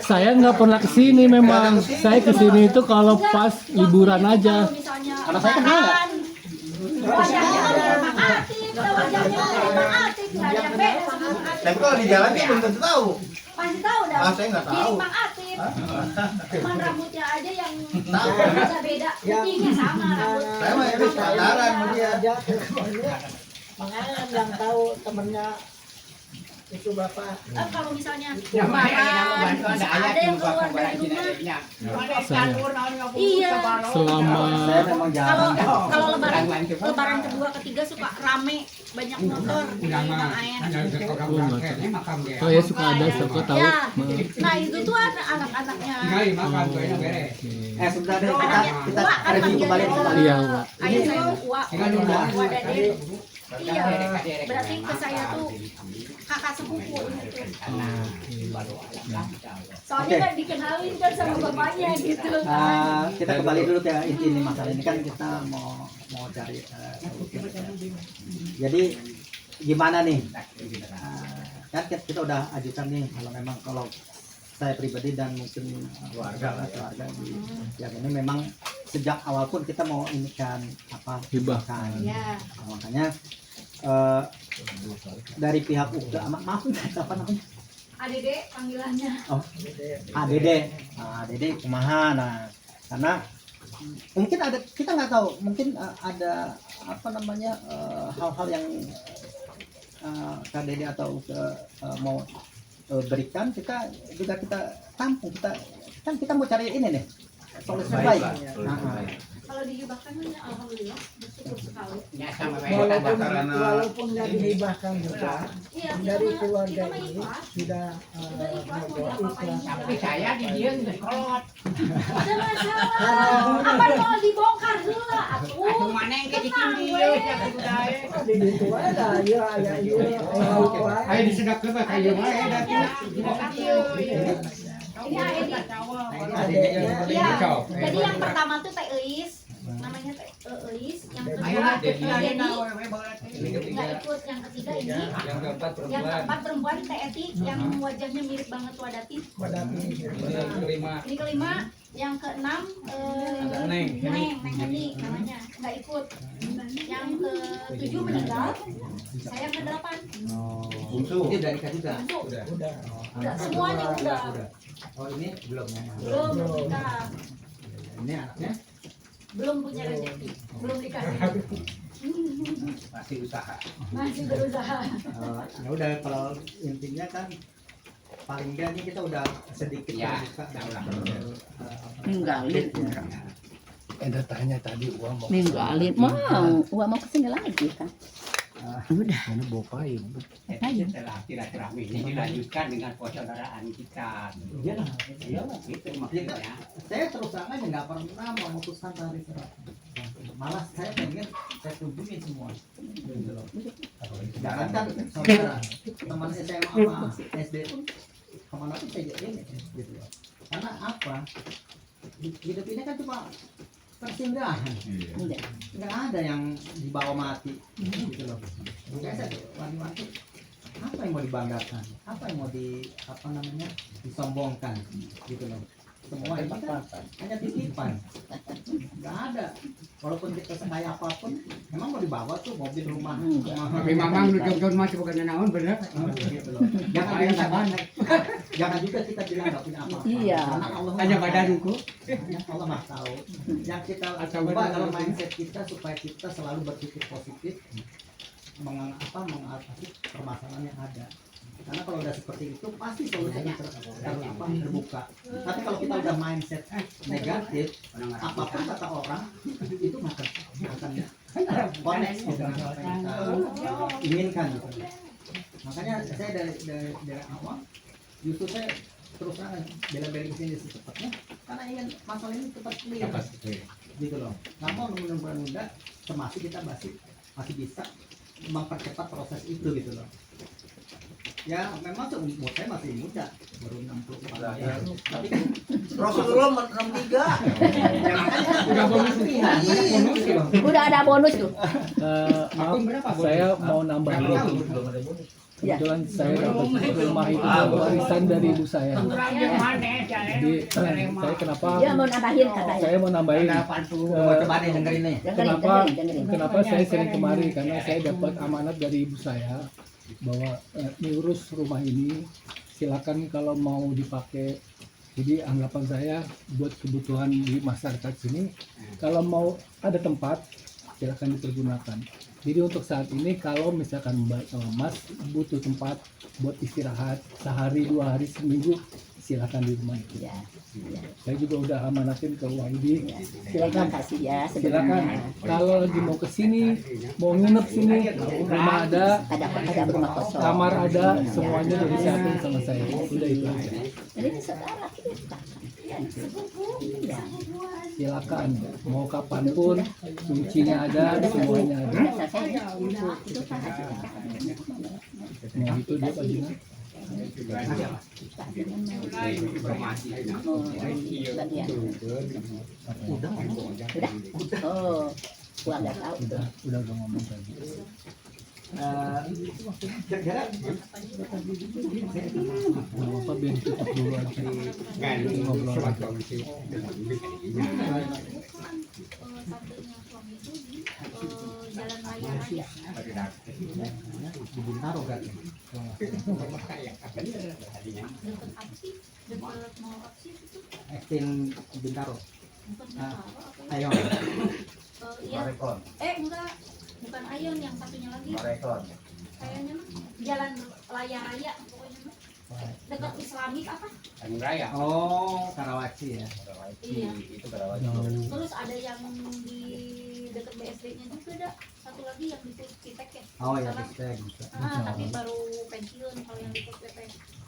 saya nggak pernah kesini memang. Saya kesini itu kalau pas liburan aja. Kalau misalnya Kalau saya kenal nggak? wajahnya ada Mang Atif, wajahnya ada Mang Atif, nggak ada yang beda sama Mang Atif. Tapi kalau di jalan dia belum tentu tahu. Pasti tahu dah. Ah, saya nggak tahu. Mirip Mang Atif. Cuman rambutnya aja yang beda-beda. Putihnya sama rambut. Saya mah itu standaran sama dia. Aja temennya, makanya yang tahu temennya itu bapak. Kalau misalnya Nama ada yang keluar dari rumah. Iya. Selama saya memang jalan. Kalau lebaran kedua ketiga suka rame banyak motor di Mangaen. oh ya suka ada, suka tahu. Ya. Nah itu tuh anak-anaknya. Sebentar deh kita Wah, kan review kembali. Iya, Pak. Ayah saya tuh Wak Deden. Iya, berarti ke saya tuh kakak sepupu gitu. Soalnya kan dikenalin kan sama bapaknya gitu. Kita kembali dulu ke inti ini masalah ini kan kita mau cari jadi gimana nih kan kita udah ajukan nih kalau saya pribadi dan mungkin keluarga di yang ini memang sejak awal pun kita mau ini kan Hibah. kan. Iya. Makanya dari pihak Uga maaf apa namanya ADD panggilannya. ADD kumaha. Nah karena mungkin ada kita nggak tahu mungkin ada hal-hal yang KDD atau mau berikan kita tampung kita mau cari ini nih solusi baik. Kalau dihibahkan ya alhamdulillah bersyukur sekali. Ya sama Walaupun nggak dihibahkan juga Iya, dari kita keluarga mah ini ikhlas. sudah Kita ikhlas mau ikhlas. diapa-apain. tapi saya di dia nggak kolot. Ada masalah. Apa mau dibongkar heula atuh. Atuh mana yang kayak Tenang, gini we. ya budaya. Di itu ada ya Ayo disedap ke Pak kayu mah ya dati. Ini Edi. adiknya Iya. Jadi yang pertama tuh Teh Eis. Namanya Teh Eis. Yang kedua Dedi. Nggak ikut. Yang ketiga ini. Yang keempat Yang keempat perempuan Teh Eti yang wajahnya mirip banget Wadati. Yang kelima Ini kelima, yang keenam Neng. Neng Heni namanya nggak ikut. Yang ketujuh meninggal. Saya ke delapan. Bungsu. Itu dari kita juga. Udah. Semuanya udah. Oh ini belum ya. Belum nikah. Ini anaknya Belum punya rezeki. Belum dikasih. masih usaha. Masih berusaha. Ya udah, kalau intinya kan paling enggak ini kita udah sedikit Ya, terbuka. Ninggalin. Anda tanya tadi uang mau Ninggalin mau kesini lagi kan. mana bawa payung. Setelah silaturahmi ini dilanjutkan dengan persaudaraan kita. Iya lah. Itu maksudnya. Saya terus terang aja nggak pernah memutuskan tali serat. Malah saya pengen saya kunjungin semua. Jangan kan saudara teman SMA sama SD pun kemana pun saya jadiin gitu loh. Karena apa? Hidup ini kan cuma persinggahan. Nggak ada yang dibawa mati gitu loh. Biasa wanita apa yang mau dibanggakan, apa yang mau disombongkan gitu loh. Semua ini kan hanya titipan, nggak ada. Walaupun kita sekaya apapun, memang mau dibawa tuh mobil rumah. Tapi mamang lu jom masih bukan naon bener. Gitu loh. Jangan juga kita bilang nggak punya apa-apa. Iya. Karena Allah Hanya Maha badanku. tahu. Allah mah tahu. Yang kita coba dalam mindset kita supaya kita selalu berpikir positif, mengatasi permasalahan yang ada. Karena kalau udah seperti itu pasti solusinya terbuka. Tapi kalau kita udah mindset negatif, apapun kata orang itu akan connect dengan apa yang kita inginkan. Gitu. Makanya saya dari awal justru saya terus bela-belain ke sini secepatnya karena ingin masalah ini cepat clear. Gitu loh. Nggak mau menunda-nunda semasa kita masih bisa mempercepat proses itu gitu loh. Ya memang umur saya masih muda, baru 64 tahun. Tapi kan Rasulullah 63. Udah bonus nih. Udah ada bonus tuh. Maaf, saya mau nambahin. Ya. Kebetulan saya dapat rumah itu dari warisan dari ibu saya. Jadi saya kenapa? Dia mau nambahin katanya. Saya mau nambahin. Coba deh dengerin nih. Kenapa saya sering kemari? Karena saya dapat amanat dari ibu saya bahwa diurus rumah ini silakan kalau mau dipakai. Jadi anggapan saya buat kebutuhan di masyarakat sini kalau mau ada tempat silakan dipergunakan. Jadi untuk saat ini kalau misalkan Mas butuh tempat buat istirahat sehari, 2 hari, seminggu, silakan di rumah itu. Ya. Saya juga udah amanatin ke Wahidi. Silakan kasih ya. Silakan. Kalau lagi mau ke sini, mau nginep sini, rumah ada, Ada rumah kosong. kamar ada, semuanya udah disiapin sama saya. Udah itu aja. Jadi saudara kita. Ya. Silakan. Mau kapanpun, kuncinya ada, semuanya ada. Mau itu dia Pak Jina. Udah? Oh, gua nggak tahu. Udah ngomong tadi. Kira-kira Apa biar tutup dulu aja. Ngobrol. Satunya suami itu di Jalan Raya Raya. di Bintaro kan. Dekat apa sih? Dekat mau apa sih itu? Acting Bintaro. Bukan Bintaro apa? Ayo. Iya. Enggak. Bukan Ayon, yang satunya lagi. Kayaknya mah Jalan Raya Raya pokoknya mah. dekat Islamik apa? Tanjung Raya. Oh, Karawaci ya. Iya. Itu Karawaci. Jauh. Terus ada yang di dekat BSD-nya juga ada. Satu lagi yang di Citek ya. Oh ya, Salah. bisa bisa. Tapi baru pensiun kalau yang di PP.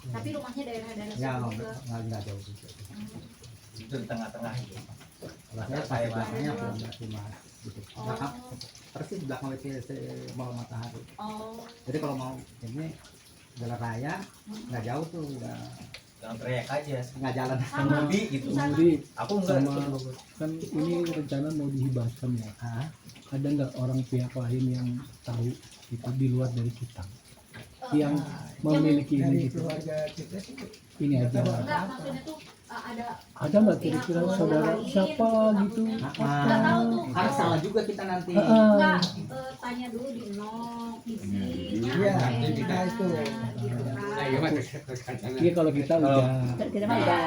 Tapi rumahnya daerah-daerah Ya, situ juga. nggak jauh juga. Itu di tengah-tengah itu. Kalau saya pas belakangnya punya rumah gitu. Belakang Oh. persis belakang WTC Mall Matahari. Oh. Jadi kalau mau ini jalan raya nggak jauh tuh, Jangan teriak aja. nggak jalan. Sama. Kemudi gitu. Di sana. Jadi Aku enggak. sama kan ini rencana mau dihibahkan ya. Ah, Ada nggak orang pihak lain yang tahu itu di luar dari kita yang memiliki Dari ini gitu? keluarga kita sih Ini aja. Enggak, maksudnya tuh ada Ada nggak kira-kira saudara siapa gitu? Nggak tahu tuh. Harus salah juga kita nanti. Enggak, tanya dulu di nol, isinya Iya, apa kita enak, itu. gitu Nah, iya kan. mah terus Iya kalau kita udah Kita mah udah.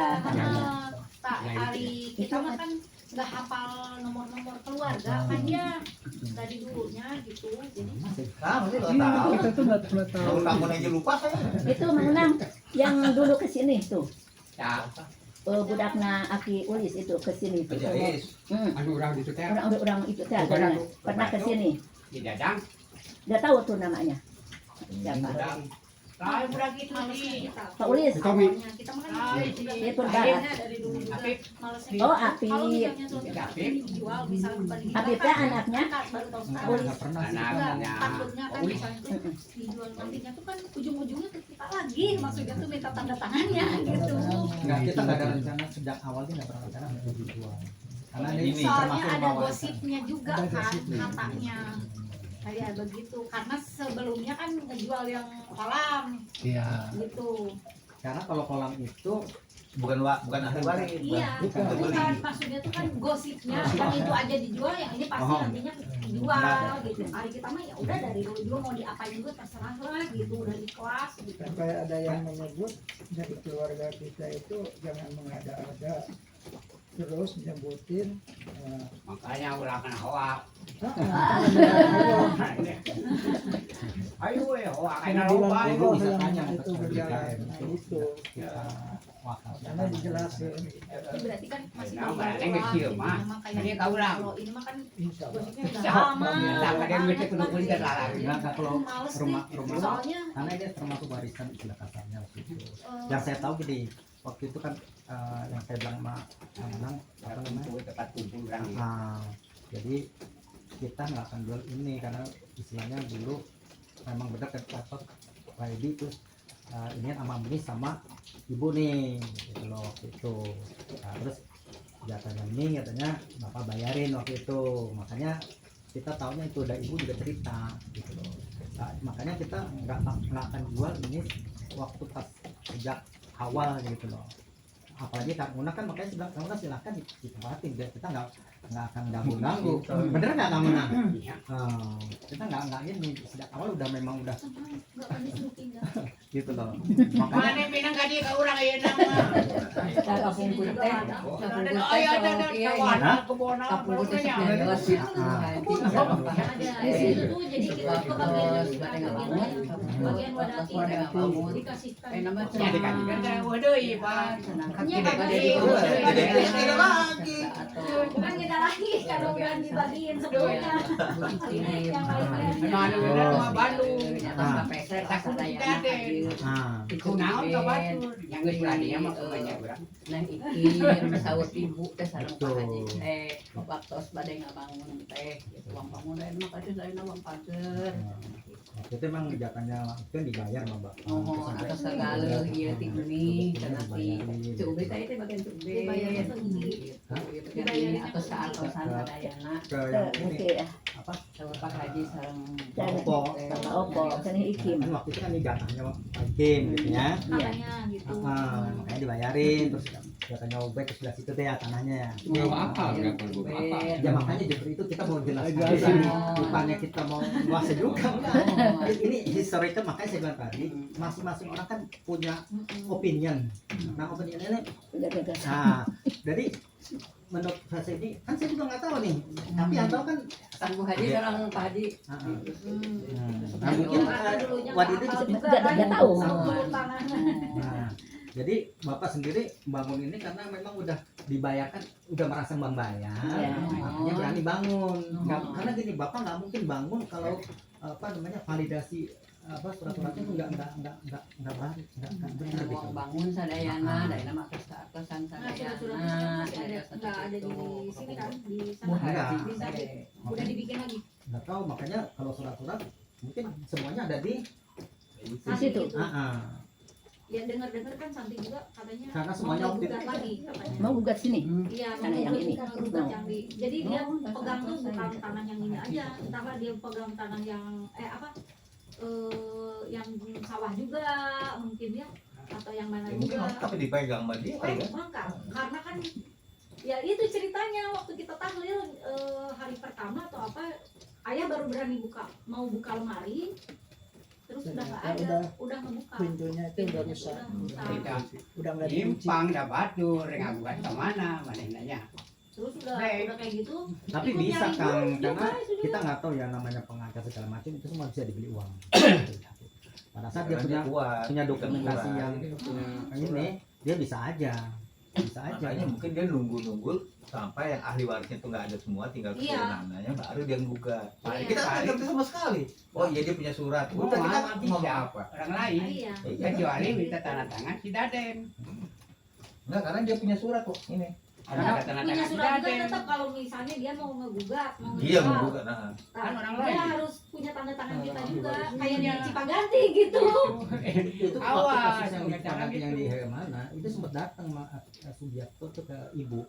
Tak hari kita mah kan nggak hafal nomor-nomor keluarga kan ya dari dulunya gitu. Jadi Kamu sih nggak tahu. kita tuh nggak pernah tahu. Kalau kamu aja lupa saya. Itu mengenang yang dulu ke sini tuh. ya Budakna Aki Ulis itu ke sini tuh. Jais. anu urang di teh Orang itu teh pernah ke sini. di Dadang. Udah tahu tuh namanya. Siapa? kalau begitu nih Pak Ulis. awalnya kita mah kan Dia pun akhirnya dari dulu juga Apip. malesnya. Oh, Apip. Kalau misalnya suatu saat ini dijual bisa kembali Apip teh anaknya? baru tahu Nggak sekarang. pernah sih. Anaknya. Takutnya kan misalnya tuh dijual nantinya tuh kan ujung-ujungnya ke kita lagi, maksudnya tuh minta tanda tangannya gitu. Nggak, kita nggak ada rencana sejak awalnya nggak pernah rencana untuk dijual. Karena ini Soalnya termasuk ada bawaan. gosipnya juga Ada kan gosipnya. katanya kayak begitu karena sebelumnya kan ngejual yang kolam Iya. gitu. Karena kalau kolam itu Bukan ahli waris. Iya, bukan. bukan maksudnya tuh kan gosipnya yang itu aja dijual, yang ini pasti Oh. nantinya dijual gitu. Hari kita mah ya udah dari dulu juga mau diapain juga terserah lah gitu, udah di kelas gitu. sampai ada yang menyebut dari keluarga kita itu jangan mengada-ada terus nyebutin Makanya urang kana hoa. Ayo we hoa kana bilang loba Ibu Allah bisa yang tanya itu ke berjalan. BKM. Nah, itu kita wakaf. karena dijelasin Itu berarti kan masih Nah, di barangnya bawah kecil, gitu. mah. Sama kayak Ini kau ulang. kalau ini mah kan insya Allah gosipnya udah Siapa? lama. Siapa dia banget mesti kudu kan. kunci larang. Nggak, kalau Males rumah deh. Soalnya karena ini termasuk warisan istilah kasarnya waktu itu. eh, Yang saya tahu gini, waktu itu kan yang saya bilang sama Kang Anang, apa namanya? Itu tempat kumpul urang. Nah, jadi kita nggak akan jual ini karena istilahnya dulu memang benar kan dapat ready terus ini sama ini sama ibu nih gitu loh waktu itu. Nah, terus jatahnya ini katanya bapak bayarin waktu itu, makanya kita tahunya itu udah ibu juga cerita gitu loh. Nah, makanya kita nggak akan jual ini waktu pas sejak awal gitu loh. Apalagi Kang Una kan makanya bilang Kang Una silakan ditempatin biar kita nggak akan ganggu. Bener nggak Kang Una? Kita nggak ini sejak awal udah memang udah nggak kan disuruhin nggak. gitu loh. Mana Makanya pinang ka dia ka urang aya nama. Kapung teh. Kapung teh Aya ada iya. kawan kebon Kapung teh nya. Ada di situ tuh jadi kita ke bagian wadati dikasihkan. Ya dikasihkan waduh iya Pak. Nya Tidak ada ada Tidak lagi. bukan kita lagi kalau udah dibagiin sebelumnya. Yang lain-lain. Anu udah mah Bandung. nah Kunaon ka batur. Yang geus berani mah banyak urang. Nah iki sahur ibu teh sareng Pak Haji teh waktos bade ngabangun teh gitu uang bangunan mah kadang lain uang pager. waktu itu memang jatahnya itu kan dibayar sama bapak. Oh atas segala ieu ti geuning cenah ti cube teh teh bagian cube. Dibayarnya tuh ini. Dibayarnya atas keatosan sadayana. Ke yang ini Oke ya. apa? Sahur Pak Haji sareng Opo. Sama Opo, cenah Ikim. Kan waktu itu kan ini jatahnya Hakim gitu ya. Katanya gitu. Makanya dibayarin terus jatahnya Ubed ke sebelah situ deh ya tanahnya ya. Belum apa enggak perlu apa. Ya makanya justru itu kita mau jelaskan Jelasin. bukannya kita mau puasa juga. Ini historical makanya saya bilang tadi masing-masing orang kan punya opinion. Nah opinion ini Udah gagal. nah jadi menurut saya ini kan saya juga nggak tahu nih, tapi yang tahu kan Kan Bu Haji seorang Pak Haji. nah, mungkin waktu itu Nggak tahu. Nah, jadi Bapak sendiri bangun ini karena memang udah dibayarkan, udah merasa membayar, Iya. makanya berani bangun. Karena gini, Bapak nggak mungkin bangun kalau apa namanya validasi apa surat-suratnya itu nggak benar gitu. Uang bangun sadayana, dayana mah atas-atasan Nah, sadayana. surat-suratnya masih ada, nggak ada di sini kan, di Bu sana. Enggak. Haji. Di sana. Udah dibikin lagi. Nggak tahu, makanya kalau surat-surat mungkin semuanya ada di Di situ. Ya dengar-dengar kan Santi juga katanya Karena mau semuanya gugat lagi katanya. Mau gugat sini. Iya, Karena yang ini. mau gugat yang di. Jadi dia Oh, pegang tuh saya bukan gitu. tanah yang ini aja, entahlah dia pegang tanah yang yang sawah juga mungkin ya, atau yang mana Ya, mungkin juga. tapi dipegang sama dia kali ya. Maka karena kan ya itu ceritanya waktu kita tahlil hari pertama atau apa, ayah baru berani mau buka lemari, terus udah nggak ada, udah ngebuka. Pintunya itu udah rusak, udah nggak dikunci. Nyimpang dah batur, nggak buat kemana, mana nanya. Terus udah kayak gitu. Tapi ikut bisa nyari kan, dulu, karena juga itu kita juga. nggak tahu ya namanya pengangkat segala macam itu semua bisa dibeli uang. Pada saat dia Karena punya kuat. dokumentasi Kuat. yang ini, dia bisa aja. Makanya mungkin dia nunggu sampai yang ahli warisnya tuh nggak ada semua, tinggal Iya. keturunannya, baru dia gugat. Iya. Kita kan nggak ngerti sama sekali. Oh iya dia punya surat. Udah kita ngomong apa? Orang lain. Iya. Kecuali minta tanda tangan si Daden. Enggak, karena dia punya surat kok ini. Ada tanda Punya tangan si surat juga Daden. tetap kalau misalnya dia mau ngegugat, mau Iya ngejual. menggugat. Nah, Kan orang Dia lain. harus punya tanda tangan kita juga, Iya. kayak di Cipaganti gitu. Itu waktu Awas, kasus yang di jangan Cipaganti yang gitu. di mana itu sempat datang Sugiarto tuh ke ibu.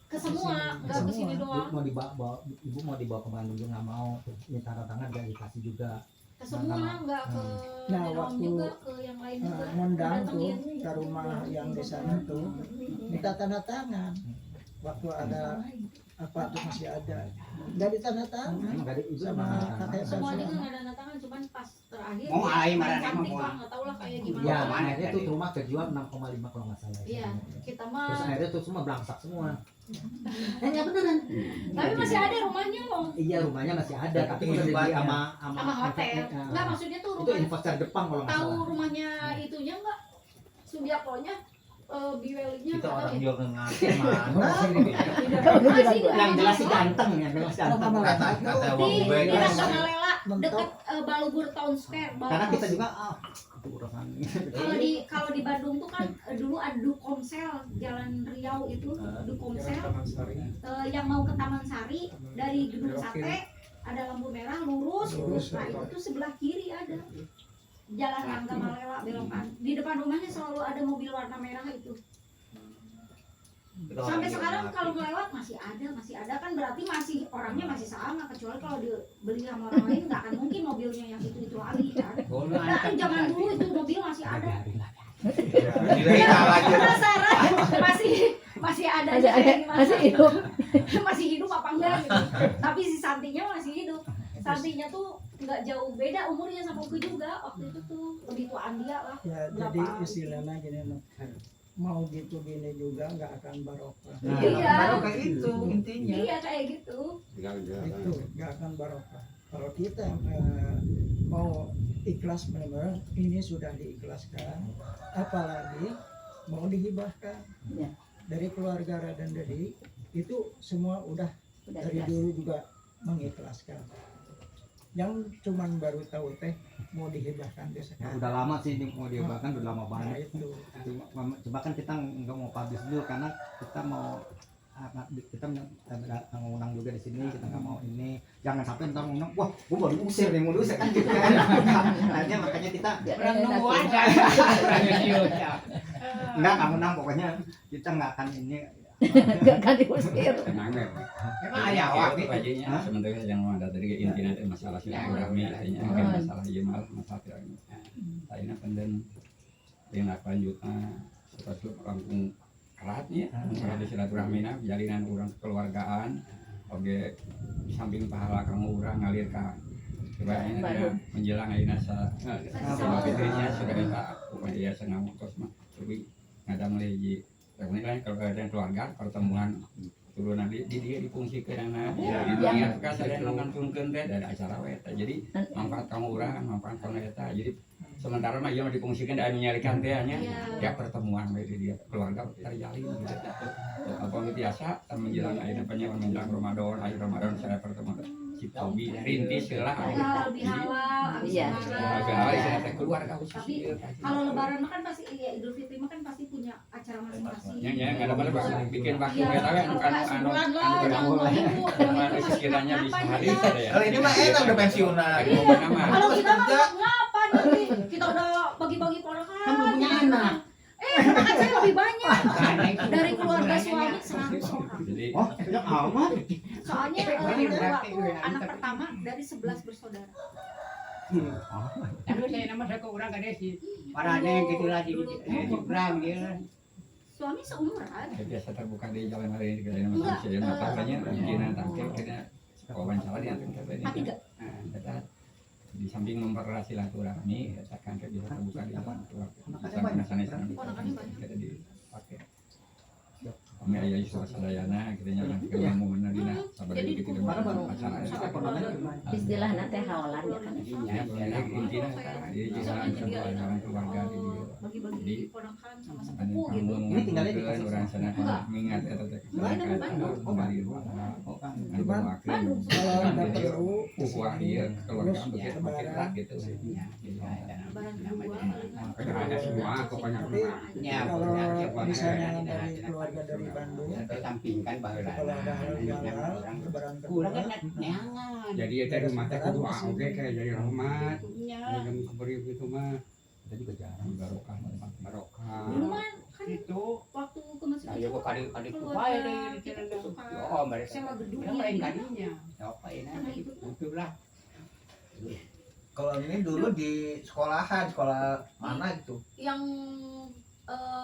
Ke semua, nggak ke sini doang. Mau dibawa, ibu mau dibawa ke Bandung juga nggak mau, minta tanda tangan gak dikasih juga. Ke semua, nggak ke Nah, Derom waktu, juga, ke yang lain juga. ngundang tuh Datengin. ke rumah yang di sana tuh minta tanda tangan. Waktu ada apa tuh masih ada, nggak ditanda tangan Nggak ada, ibu sama kakek Semua saya. juga nggak ada tanda tangan, cuman pas terakhir Mau dia air, main marah cantik sama lah, nggak tahu lah kayak gimana. Ya, Mana akhirnya tuh tadi? rumah kejual 6,5 kalau nggak salah. Iya, kita mah. Terus akhirnya tuh semua belangsak semua. Nggak beneran. Tapi masih ada rumahnya loh, Iya, rumahnya masih ada, tapi Tapi udah dibeli tempatnya. sama hotel. Nggak, maksudnya tuh Itu rumah. investor Jepang kalau nggak Tahu salah. rumahnya itunya nggak? Subiaktonya, Biwelinya kita nggak tahu orang ya. juga ngasih mana. Masih Yang jelas sih ganteng, yang jelas ganteng. Kata di Wong Beng. di Rangkamalela Mentok. dekat Balubur Town Square. Karena kita Balubur. juga itu urusan. Kalau di Bandung tuh kan dulu ada Dukomsel Jalan Riau itu Dukomsel yang mau ke Taman Sari dari Gedung Sate ada lampu merah lurus, nah itu tuh sebelah kiri ada Jalan Rangkamalela belokan, di depan rumahnya selalu ada mobil warna merah itu. Kita orang Sampai juga sekarang ngerti. kalau ngelewat masih ada kan, berarti masih orangnya masih sama, kecuali kalau dibeli sama orang lain nggak akan mungkin mobilnya yang itu lagi kan. Nah, zaman dulu itu mobil masih ada. Kirain kalah aja. Penasaran masih ada Masih aja kayak gimana. masih hidup. Masih hidup apa enggak gitu. Tapi si Santinya masih hidup. Santinya tuh nggak jauh beda umurnya sama aku juga, waktu itu tuh lebih tuaan dia lah. Ya, jadi istilahnya gini, no. Mau gitu gini juga nggak akan barokah. Nah, Iya. Baru kayak itu intinya. Iya kayak gitu. Itu nggak akan barokah. Kalau kita mau ikhlas benar-benar, ini sudah diikhlaskan, apalagi mau dihibahkan Ya. dari keluarga Raden Dedi itu semua udah Udah dari jelas. dulu juga mengikhlaskan. Yang cuman baru tahu teh mau dihibahkan ke Ya, sekarang. udah lama sih ini mau diobatkan, udah lama Nah, banget. itu Coba kan kita nggak mau publish dulu karena kita mau kita mengundang juga di sini, kita nggak mau ini, jangan sampai ntar ngundang, wah gua baru usir nih, mau diusir kan gitu kan. Akhirnya makanya kita Orang nunggu aja. nggak kamu nang, pokoknya kita nggak akan ini. Gak akan diusir. Emang ayah awak nih. bajinya sementara yang ada tadi intinya itu masalah silaturahmi artinya mungkin masalah jemal masalah silaturahmi. Lainnya penting tindakanlanjutnya seperti rampung eratnya masalah silaturahmina jalinan orang kekeluargaan oke samping pahala kamu orang ngalir ka sebenarnya menjelang ayeuna sama fitrinya sudah eta pokoknya ya senang kos mah lebih ngadam lagi. Ini kan kalau ada yang keluarga pertemuan turunan di dia dipungsikan anak Iya. ya gitu nya ka sadaya ngantungkeun teh ada acara we eta jadi manfaat kamu urang manfaat kamu eta jadi sementara mah ieu mah dipungsikan da anu nyarikan teh nya ya pertemuan we di dia keluarga terjalin gitu apa biasa menjelang ayeuna panjang menjelang Ramadan akhir Ramadan saya pertemuan si Tobi rintis heula Halal bihalal, abis Iya. lebaran. teh keluarga Tapi kalau lebaran mah kan pasti ya Idul Fitri mah kan pasti punya acara masing-masing. nya kadang-kadang pas bikin waktu Iya, eta kan enggak sebulan lah, jangan 2 minggu. anu sekiranya bisa hari ada ya. Kalau ini mah enak udah pensiunan. Kalau kita mah ngapa nanti kita udah bagi-bagi ponakan. Kan belum punya anak. Ponakan saya lebih banyak dari keluarga suami 100 orang. Jadi Oh, enak amat. Soalnya waktu anak pertama dari 11 bersaudara. Aduh saya nama saya ke orang kada sih. Parane gitu lah di Ibrahim dia. Suami seumuran. biasa terbuka di jalan hari ini kita manusia matanya bikinan tangkil kita wawancara di antara kita ini. Kita di samping mempererat silaturahmi, katakan kita bisa terbuka di jalan bisa menasanesan kita dipakai. Kami ayah Yusuf Sadayana, kita nyalakan ke momen dina sabar Jadi kita baru acara. Istilah nanti hawalan ya kan. Ya, intinya jadi jalan keluarga di Bagi-bagi ponakan sama Anu sepupu gitu. kamu Ini tinggalnya di mengumpulkan orang sana mengingat eta teh kembali Kalau ada perlu ukhuwah ieu keluarga begitu makin erat gitu. Lebaran kedua Makanya ada semua pokoknya Ya, kalau misalnya dari keluarga dari Bandung, tampingkan baheula. kalau ada hal lebaran Kurang kedua, kan neangan. jadi eta rumah teh kudu oge kayak jadi rahmat. itunya. Dalam kuberi itu mah kita juga jarang barokah barokah. Dulu mah kan Itu waktu ke masjid ayo itu kok kali keluarga bae deh di kita channel tuh itu. suka Oh, mereka sewa gedung yang lain gitu. kalinya. Apa ini? Itu lah. Kalau ini dulu di sekolahan, sekolah mana gitu. Yang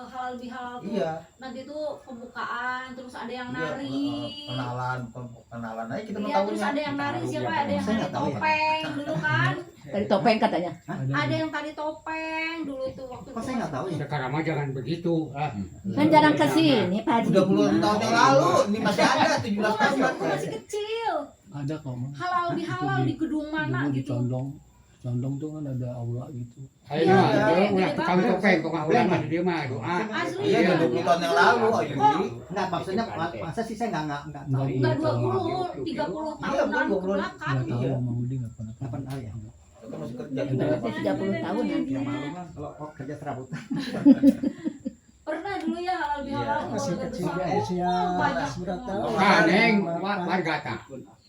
halal bihalal tuh Iya. nanti tuh pembukaan terus ada yang Iya, nari. kenalan aja kita Iya, mau terus ada yang nari siapa? Ada yang Saya nari nggak tahu ya. topeng dulu kan. Dari topeng katanya. Ada yang tari topeng dulu tuh waktu Kok saya nggak tahu ya? Sekarang mah jangan begitu. Kan jarang kesini Pak Haji. Udah puluhan tahun yang lalu, ini masih ada 17 Waktu tahun. aku masih kecil. Ada kok Mang. Halal bihalal di gedung mana Dulu di gitu. Condong tuh kan ada aula gitu. Ayo ulah tukang topeng kok ulah mah dia mah doa. Asli Iya, ya. 20 tahun yang lalu. Ayo ini. Enggak, maksudnya masa sih saya nggak tahu. Enggak 20, 30 tahunan ke belakang. Nggak tahu Mang Budi nggak pernah. Nggak pernah ya. Kita masih kerja. Berarti 30 tahun nanti. Yang malu mah kalau kerja serabutan. Pernah dulu ya halal bihalal masih keluarga kecil besar. ya, usia Banyak. berapa Oh, tahun? Neng warga tak.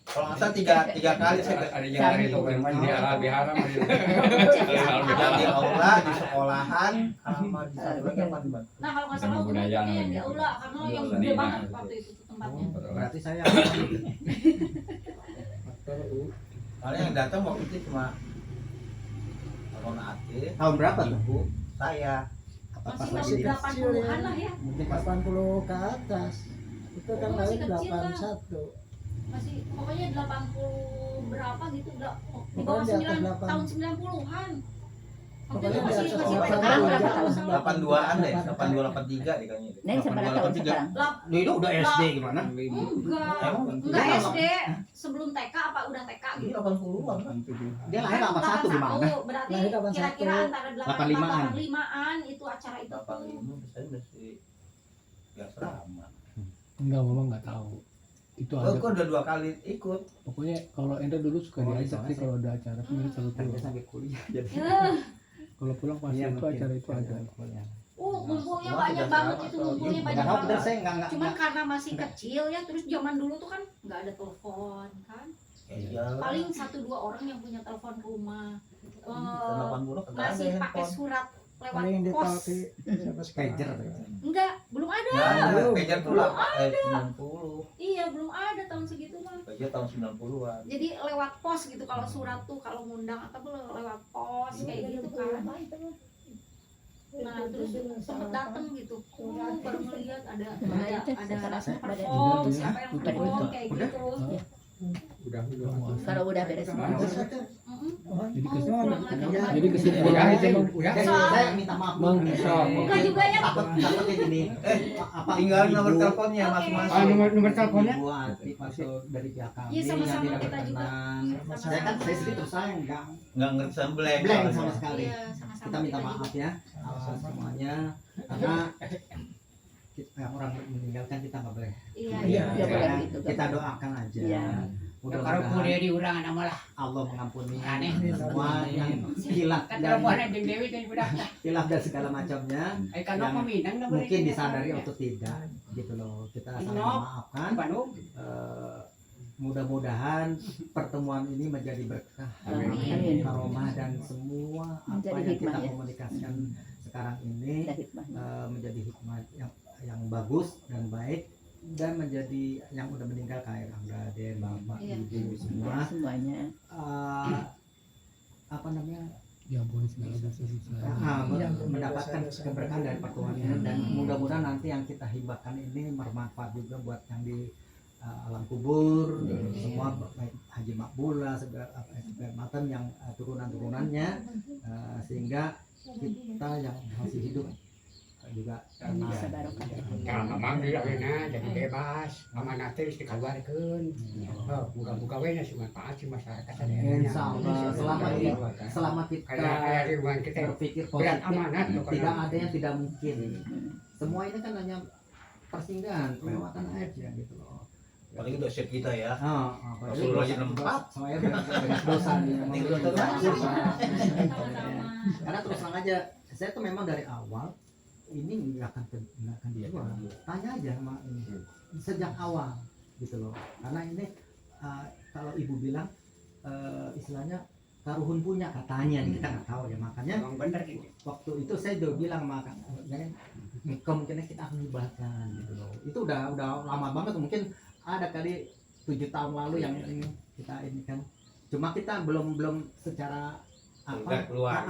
Kalau nggak salah tiga kali saya Ada jalan itu memang di halal bihalal mah. kerja di aula, di sekolahan, sama di satu lagi apa di mana? Nah kalau nggak salah Sama dulu budaya tuh yang di namanya. aula karena yang gede Seniman. banget waktu itu tuh tempatnya. Berarti saya Soalnya yang datang waktu itu cuma Ron Ate, tahun berapa tuh? ibu, saya. Masih Pas tahun lagi 80-an lah ya. mungkin pas 80 ke atas. Itu kan Masih lahir kecil lah. 81. Masih pokoknya 80 berapa gitu udah di bawah Pokoknya di atas 9 tahun 90-an. Waktu itu Pokoknya di masih atas masih 80. sekarang berapa tahun? 82-an deh, 82 83 deh kayaknya. Neng seberapa tahun sekarang? Loh, itu udah SD gimana? Enggak SD, sebelum TK apa udah TK Ini gitu. 80-an kan. Dia lahir 81 gimana? Berarti Lahir 81. kira-kira antara 85-an. 85-an itu acara itu. 85 saya masih biasa lama. Enggak, Mama nggak tahu. Itu Oh, ada. kok udah 2 kali ikut. Pokoknya kalau Enda dulu suka Oh, diajak itu sih kalau ada acara tuh dia selalu Kan dia pulang. sampai kuliah jadi. Kalau pulang pasti itu mungkin. acara itu ada. Ngumpulnya banyak banget itu, ngumpulnya banyak Nggak tahu, bener banget. saya nggak Cuman karena masih kecil ya, terus zaman dulu tuh kan nggak ada telepon kan. Iya. Paling 1-2 orang yang punya telepon rumah. 80 kagak ada Masih pakai handphone. surat lewat Paling pos. ditaati siapa pager. sekarang. Enggak, belum ada. Nggak ada, Belum. pager tuh 90. Iya, belum ada tahun segitu mah. Pager tahun 90-an. Jadi lewat pos gitu kalau surat tuh kalau ngundang atau lewat pos kayak gitu kan. Nah terus sempet dateng gitu, baru ngeliat ada perform, siapa yang perform kayak gitu. Udah. Kalau udah beres semua. Terus ada Jadi Oh, kesimpulan, pulang lagi. jadi kesimpulan aja Bang. Udah. Saya minta maaf Bang, Enggak juga ya. takutnya gini apa Tinggal nomor ibu- teleponnya Oke. masing-masing. nomor teleponnya. Ibu Atik atau dari pihak kami Iya, sama-sama yang tidak kita juga. berkenan. Sama-sama. Saya kan saya sendiri terus saya Nggak ngerti sama blank. blank sama sekali. Iya, sama-sama Kita minta kita maaf juga. ya semuanya karena yang orang meninggalkan kita nggak boleh. Iya, Iya. iya. Nggak boleh gitu, nggak Kita boleh. doakan aja. Iya. Kalau Mudah-mudahan kuliah di urang anak malah Allah mengampuni Aneh. semua yang hilaf kan dan teleponan jeung Dewi teh budak. hilaf dan segala macamnya. Ai kana Yang peminang da Mungkin disadari atau tidak, gitu loh. Kita saling Noh. memaafkan. Bandung. Mudah-mudahan pertemuan ini menjadi berkah, Amin. karomah dan semua apa Menjadi yang hikmah, kita ya. komunikasikan sekarang ini Ada hikmahnya. menjadi hikmah yang bagus dan baik dan menjadi yang udah meninggal kayak Angga, Den, Bapak, Iya. Ibu semua Semuanya. apa namanya ya ampun segala dosa-dosa. mendapatkan keberkahan dari pertemuan ini dan mudah-mudahan nanti yang kita hibahkan ini bermanfaat juga buat yang di alam kubur semua baik Haji Makbula segala matam yang turunan-turunannya sehingga kita yang masih hidup juga Bisa barokah. Kalau memang dilawena jadi bebas, amanah teh geus dikaluarkeun. Buka-buka we nya manfaat si masyarakat sadayana. Insya Allah selama kita Kayak aya ribuan kita berpikir berat positif amanat loh, tidak karena- ada yang tidak mungkin. Semua ini kan hanya persinggahan, kelewatan aja gitu loh. Paling dosen kita ya. Apalagi Rasulullah dosa- nempat. saya beres dosa nih, memang Ini beres dosa. dosa. Sama-sama. Karena terus terang aja, saya tuh memang dari awal ini nggak akan dijual. Tanya aja sama ini sejak awal gitu loh. Karena ini kalau ibu bilang istilahnya karuhun punya katanya, kita nggak tahu ya, makanya Emang bener ini. waktu itu saya udah bilang sama kemungkinan kita akan hibahkan gitu loh. Itu udah lama banget, mungkin ada kali 7 tahun lalu yang ini kita ini kan. Cuma kita belum secara Udah keluar.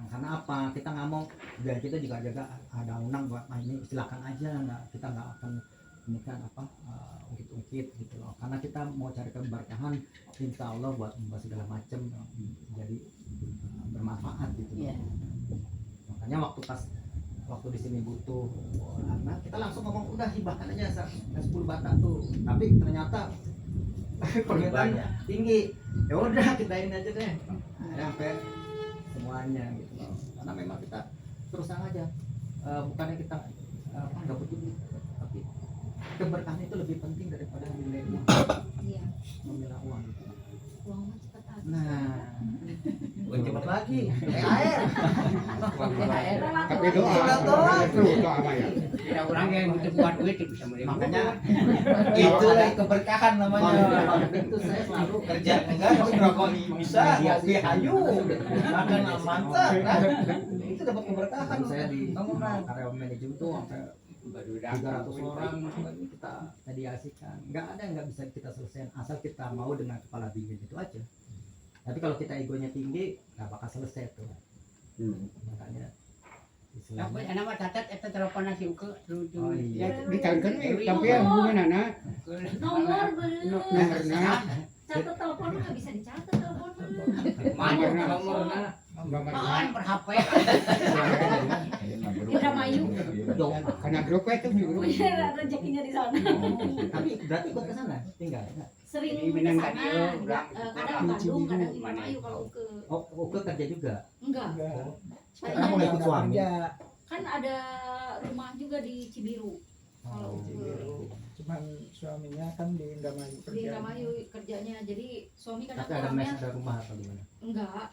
karena apa? Kita nggak mau dan kita juga jaga ada undang buat ini silakan aja, kita nggak akan ini kan apa ungkit-ungkit gitu loh. Karena kita mau cari keberkahan, insya Allah buat membahas segala macam jadi bermanfaat gitu. Iya. Makanya waktu di sini butuh anak, kita langsung ngomong udah hibahkan aja 10 bata tuh. Tapi ternyata permintaan tinggi. Ya udah kita ini aja deh. Sampai semuanya gitu loh. Karena memang kita terus terang aja bukannya kita nggak peduli, tapi keberkahan itu lebih penting daripada nilai uang, Iya. memilah uang gitu. Uang mah cepat habis. Nah, Bukan cepat lagi. Air. THR. Tapi doa itu doa mah ya. Tidak orang yang butuh buat duit bisa menerima. makanya Itu keberkahan namanya. kalau itu saya selalu Kerja enggak ngerokok bisa, ngopi hayu, makan mantap kan. Itu dapat keberkahan. saya di bangunan. karyawan manajemen tuh sampai Barudak 300 orang kita mediasikan. Nggak ada yang nggak bisa kita selesaikan asal kita mau dengan kepala dingin itu aja. Tapi kalau kita egonya tinggi nggak bakal selesai tuh. Makanya Apa istilahnya anak mah catat eta teleponna si Uke Oh, iya. Ya ditahankeun we tapi ya hubunganana Nomor belum. nomorna Catat telepon nggak bisa dicatat teleponnya. mana Nomorna. nomorna. nomorna Maan per HP. Indramayu. karena grup itu di grup. Bener rezekinya di sana. tapi berarti ikut ke sana tinggal enggak? Sering Di ke Minang sana. tadi, udah. Kadang Bandung, kadang Indramayu kalau ke Oke kerja juga. enggak. Sekarang mau ikut suami. Kan ada rumah juga di Cibiru. Kalau ke Cuman suaminya kan di Indramayu di kerja. Indramayu kerjanya, jadi suami kadang Tapi ada mes, pulangnya ada rumah atau gimana? enggak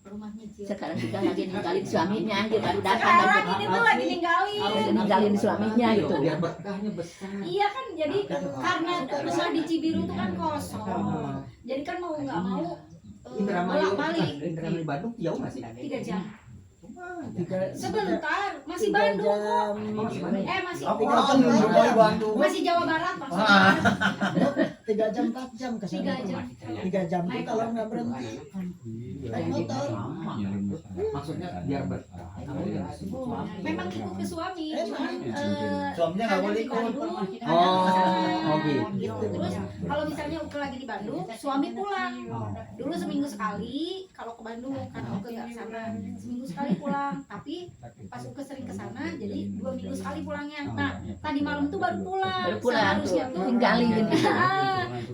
rumah nyicil. Sekarang kita lagi ninggalin suaminya, dia baru datang Sekarang lagi. ini tuh lagi ninggalin. Harus ninggalin suaminya gitu. Biar berkahnya besar. Iya kan, jadi karena rumah di Cibiru tuh kan kosong. Jadi kan mau nggak mau Indramayu, bolak-balik Indramayu Bandung jauh nggak sih? 3 jam. Tiga- Sebentar, masih 3 Bandung kok. jam. Masih Apaan lu Bandung? masih Jawa Barat maksudnya. 3 jam 4 jam ke sana. 3 jam. 3 jam itu kalau nggak berhenti. Naik motor. Maksudnya biar Memang ikut ke suami, cuman Suaminya nggak boleh ikut. Oh gitu. gitu. Terus kalau misalnya Uke lagi di Bandung, suami pulang. Dulu seminggu sekali kalau ke Bandung karena Uke nggak kesana, seminggu sekali pulang. Tapi pas Uke sering kesana, jadi 2 minggu sekali pulangnya. Nah, tadi malam tuh baru pulang. Baru pulang tuh, Seharusnya tuh tinggalin.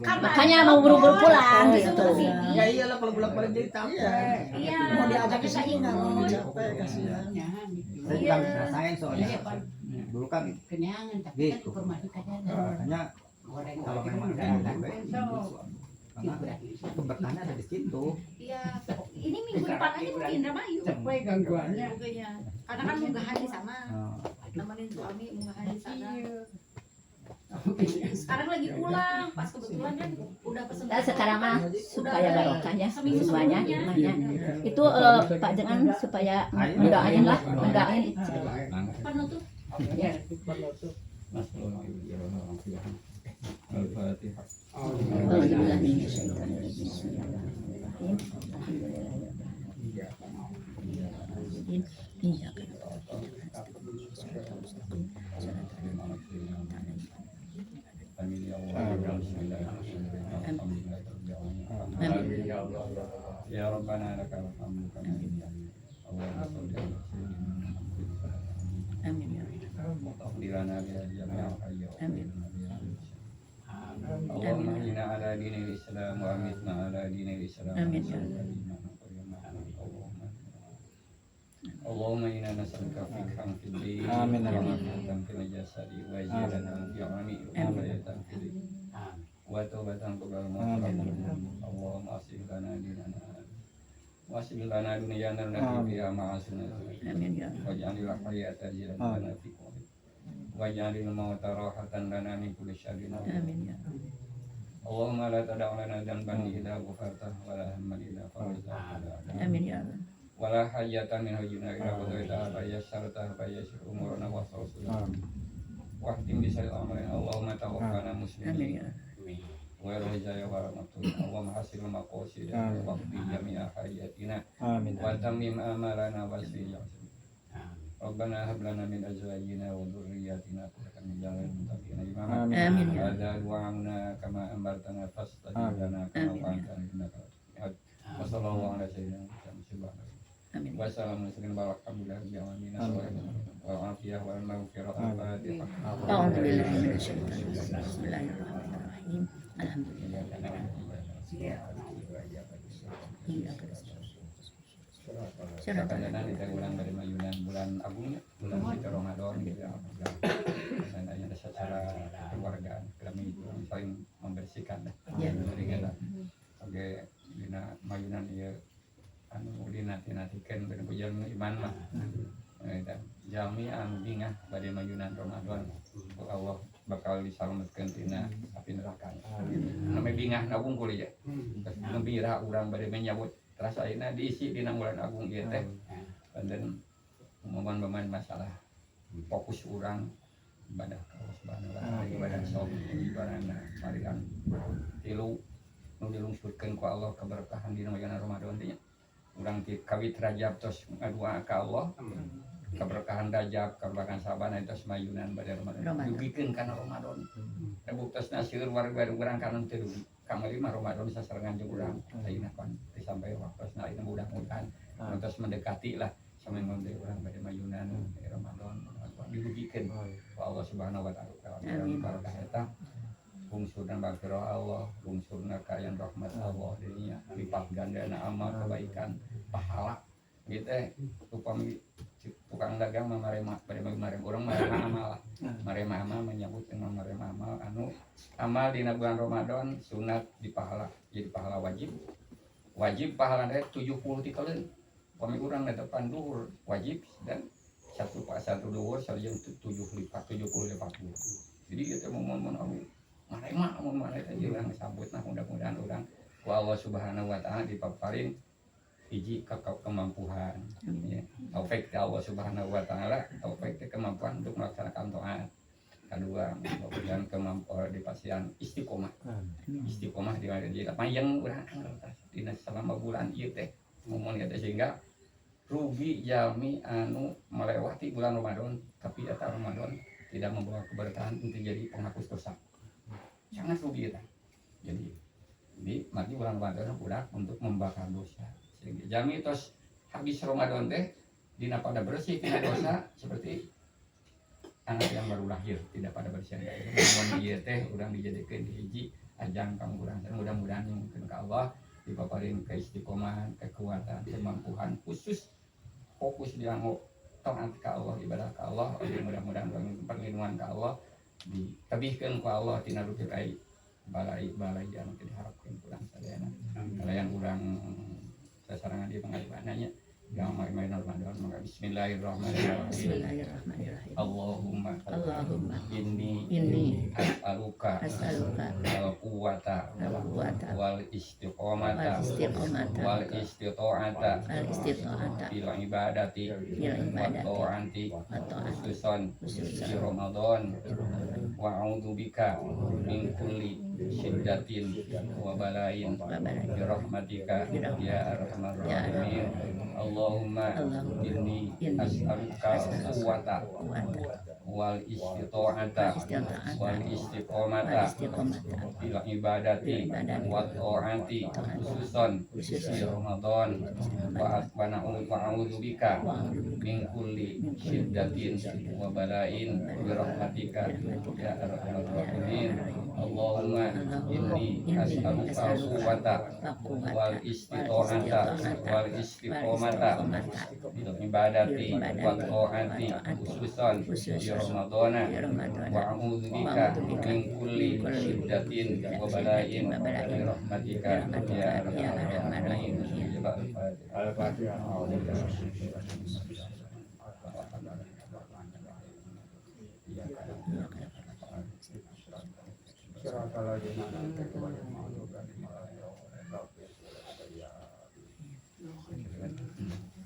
karena Makanya mau buru-buru pulang gitu. Ya iyalah kalau bolak-balik jadi capek. Iya. Mau diajak ke Tapi sini nggak mau ikut. capek kasihan. Saya juga ngerasain soalnya dulu kan kenyangan tapi kan Gitu. informasi kadang makanya goreng kalau memang ada yang baik karena keberkahannya ada di situ. Iya. Ini minggu depan aja mau ke Indramayu. capek gangguannya Pokoknya. Karena kan munggahan di sana. Nah, Nemenin suami munggahan di sana. Sekarang lagi pulang, pas kebetulan kan udah pesen. Nah, sekarang mah supaya barokah ya Seminggu semuanya. sebelumnya. Makanya itu Pak jangan supaya mendoain lah, mendoain. Penutup. Ya. Al-Fatihah. Alhamdulillah Bismillahirrahmanirrahim. Iya kan. Amin ya Allah. Ya Rabbana lakal hamdu kama yanbaghi. Allahumma shalli ala sayyidina Amin ya Muhammad jami'al hayya wa Amin. Allahumma inna ala dinil Islam wa amitna ala dinil Islam. Amin. Allahumma inna nas'aluka fikhan fid din. Amin. Wa rahmatan fil jasadi wa ziyadatan fil ilmi wa hidayatan fid din. Wa taubatan qabla al-maut. Allahumma aslih lana dinana wa aslih lana dunyana allati fiha ma'asuna. Amin ya. Waj'alil hayata ziyadatan lana fi kulli. Waj'alil mauta rahatan lana min kulli syarrin. Amin ya. Allahumma la tad'a lana dhanban illa ghafartahu wa la hamman illa farajtahu. Amin ya. Wala hajatan min hajina ila qadaita fa yassarta fa yassir umurana wa sawsula. Wahdim bisal amalin. Allahumma tawaffana Amin muslimin. ya. Wa rajaya wa rahmatullah. Allahumma hasil maqasid wa qdi jami'a hayatina. Amin. Wa tamim amalana wa siyam. Rabbana hab lana min azwajina wa dhurriyyatina qurratan a'yunin muttaqina imama. Amin ya. Hadza du'auna kama amartana fastajib lana kama fa'alta innaka wa sallallahu ala sayyidina Muhammad. Amin. Wassalamualaikum warahmatullahi wabarakatuh. Wa afiyah wa maghfirah al-Fatihah. Alhamdulillah Bismillahirrahmanirrahim. Alhamdulillah. Iya Kadang-kadang kita ulang dari Mayunan bulan Agung, bulan kita Ramadan gitu ya. Dan ada secara keluargaan kami itu saling membersihkan lah. Ya. Jadi kita oke dina Mayunan ya anu dinanti-nantikan ben pujian iman mah. Dan jami anu bingah pada Mayunan Ramadan. Allah bakal diselamatkan tina api neraka. Namanya bingah nabung kuliah. Gembira urang bade menyambut terasa ini diisi di bulan Agung ieu teh. Dan meman masalah fokus urang ibadah ka Allah Subhanahu wa taala, ibadah saum, ibadah marian tilu nu dilungsurkeun ku Allah keberkahan dina bulan Ramadan teh nya. Urang ti kawit Rajab tos ngadua ka Allah. Keberkahan Rajab, keberkahan Saban eta Mayunan pada Ramadan. Dugikeun kana Ramadan. Buktos nasieun warga urang kana teu dugi. Kamari mah Ramadan sasarengan jeung urang. Ayeuna kan sampai waktosna ayeuna mudah-mudahan terus mendekati lah sampai ngonde urang pada Mayunan Ramadan didugikeun ku Allah Subhanahu wa taala. Amin. Barokah eta bungsurna maghfirah Allah, bungsurna kayan rahmat Allah dirinya lipat gandana amal kebaikan pahala gitu upami tukang dagang mah marema urang marema amal lah. Marema amal menyambut dengan marema amal anu amal dina bulan Ramadan sunat dipahala jadi pahala wajib pahala teh 70 tikeun upami urang da depan duhur wajib dan satu duhur sareng 70 lipat jadi itu momen anu marema mun mana teh urang sambutna mudah-mudahan urang ku Allah Subhanahu wa taala dipaparin hiji kemampuan ya taufik Allah Subhanahu wa taala taufik kemampuan untuk melaksanakan taat kedua mudah-mudahan kemampuan di pasien istiqomah di jadi panjang urang dina selama bulan ieu teh ngomong ya sehingga rugi jalmi anu melewati bulan Ramadan tapi eta Ramadan tidak membawa keberkahan untuk jadi penghapus dosa sangat rugi eta jadi mati bulan Ramadan budak untuk membakar dosa sehingga jalmi tos habis Ramadan teh dina pada bersih tina dosa seperti anak yang baru lahir tidak pada bersih namun dia teh urang dijadikan hiji ajang kamu urang mudah-mudahan mungkin ke Allah dipaparin keistiqomahan kekuatan kemampuan khusus fokus dia mau taat ke Allah ibadah ke Allah mudah-mudahan perlindungan ke Allah ditebihkeun ku Allah tina rugi kai balai anu diharapkeun urang sadayana kalayan urang sasarangan di pangalibananya yang main Ramadan maka Bismillahirrahmanirrahim. Allahumma inni as'aluka al-quwwata wal istiqomata wal istita'ata fil ibadati wa ta'ati khususan di Ramadan wa a'udzubika min kulli syiddatin wa balain bi rahmatika ya arhamar rahimin. Allahumma inni as'aluka quwwata wal istita'ata wal istiqomata fil ibadati wa ta'ati khususan di Ramadan wa a'udzubika min kulli syiddatin wa balain bi rahmatika ya arhamar rahimin. Allahumma inni as'aluka quwwata wal istita'ata wal istiqomata fil ibadati wa ta'ati khususan di Ramadan wa a'udzubika min kulli syiddatin wa balain bi rahmatika ya arhamar rahimin. Al-Fatihah.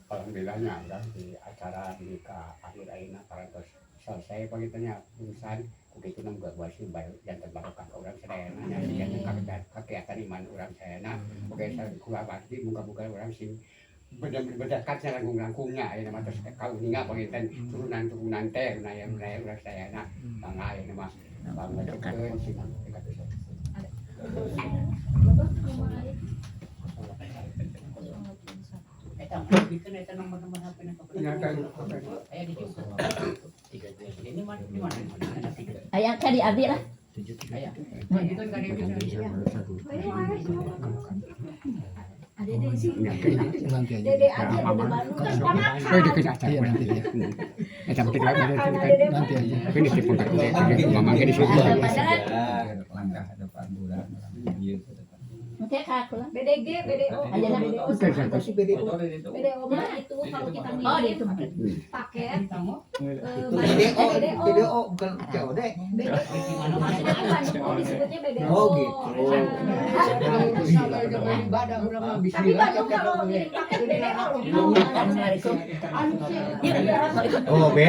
Alhamdulillahnya kan di acara di akhir akhirnya para selesai pagitanya urusan begitu nang gawasi baru yang terbarokah ke orang sedayana yang kegiatan iman orang sedayana oke saya kula pasti muka-muka orang sing benar-benar kaca langkung-langkungnya ya nama terus kau ninga pagitan turunan teh nah yang orang sedayana tangai nama bangga keun sing Ayah kan di abi lah. Nanti aja. Dede aja udah baru kan ponakan. Iya nanti ya. Nanti aja. Ini tipe mama ini Langkah depan bulan. Oke kak lah. BDG, BDO, Aja lah. BDO mah itu kalau kita Oh ngirim itu. paket BDO bukan COD. maksudnya bukan oh disebutnya BDO. Oh gitu. Tapi Bandung kalau ngirim paket BDO. Assalamualaikum. Oh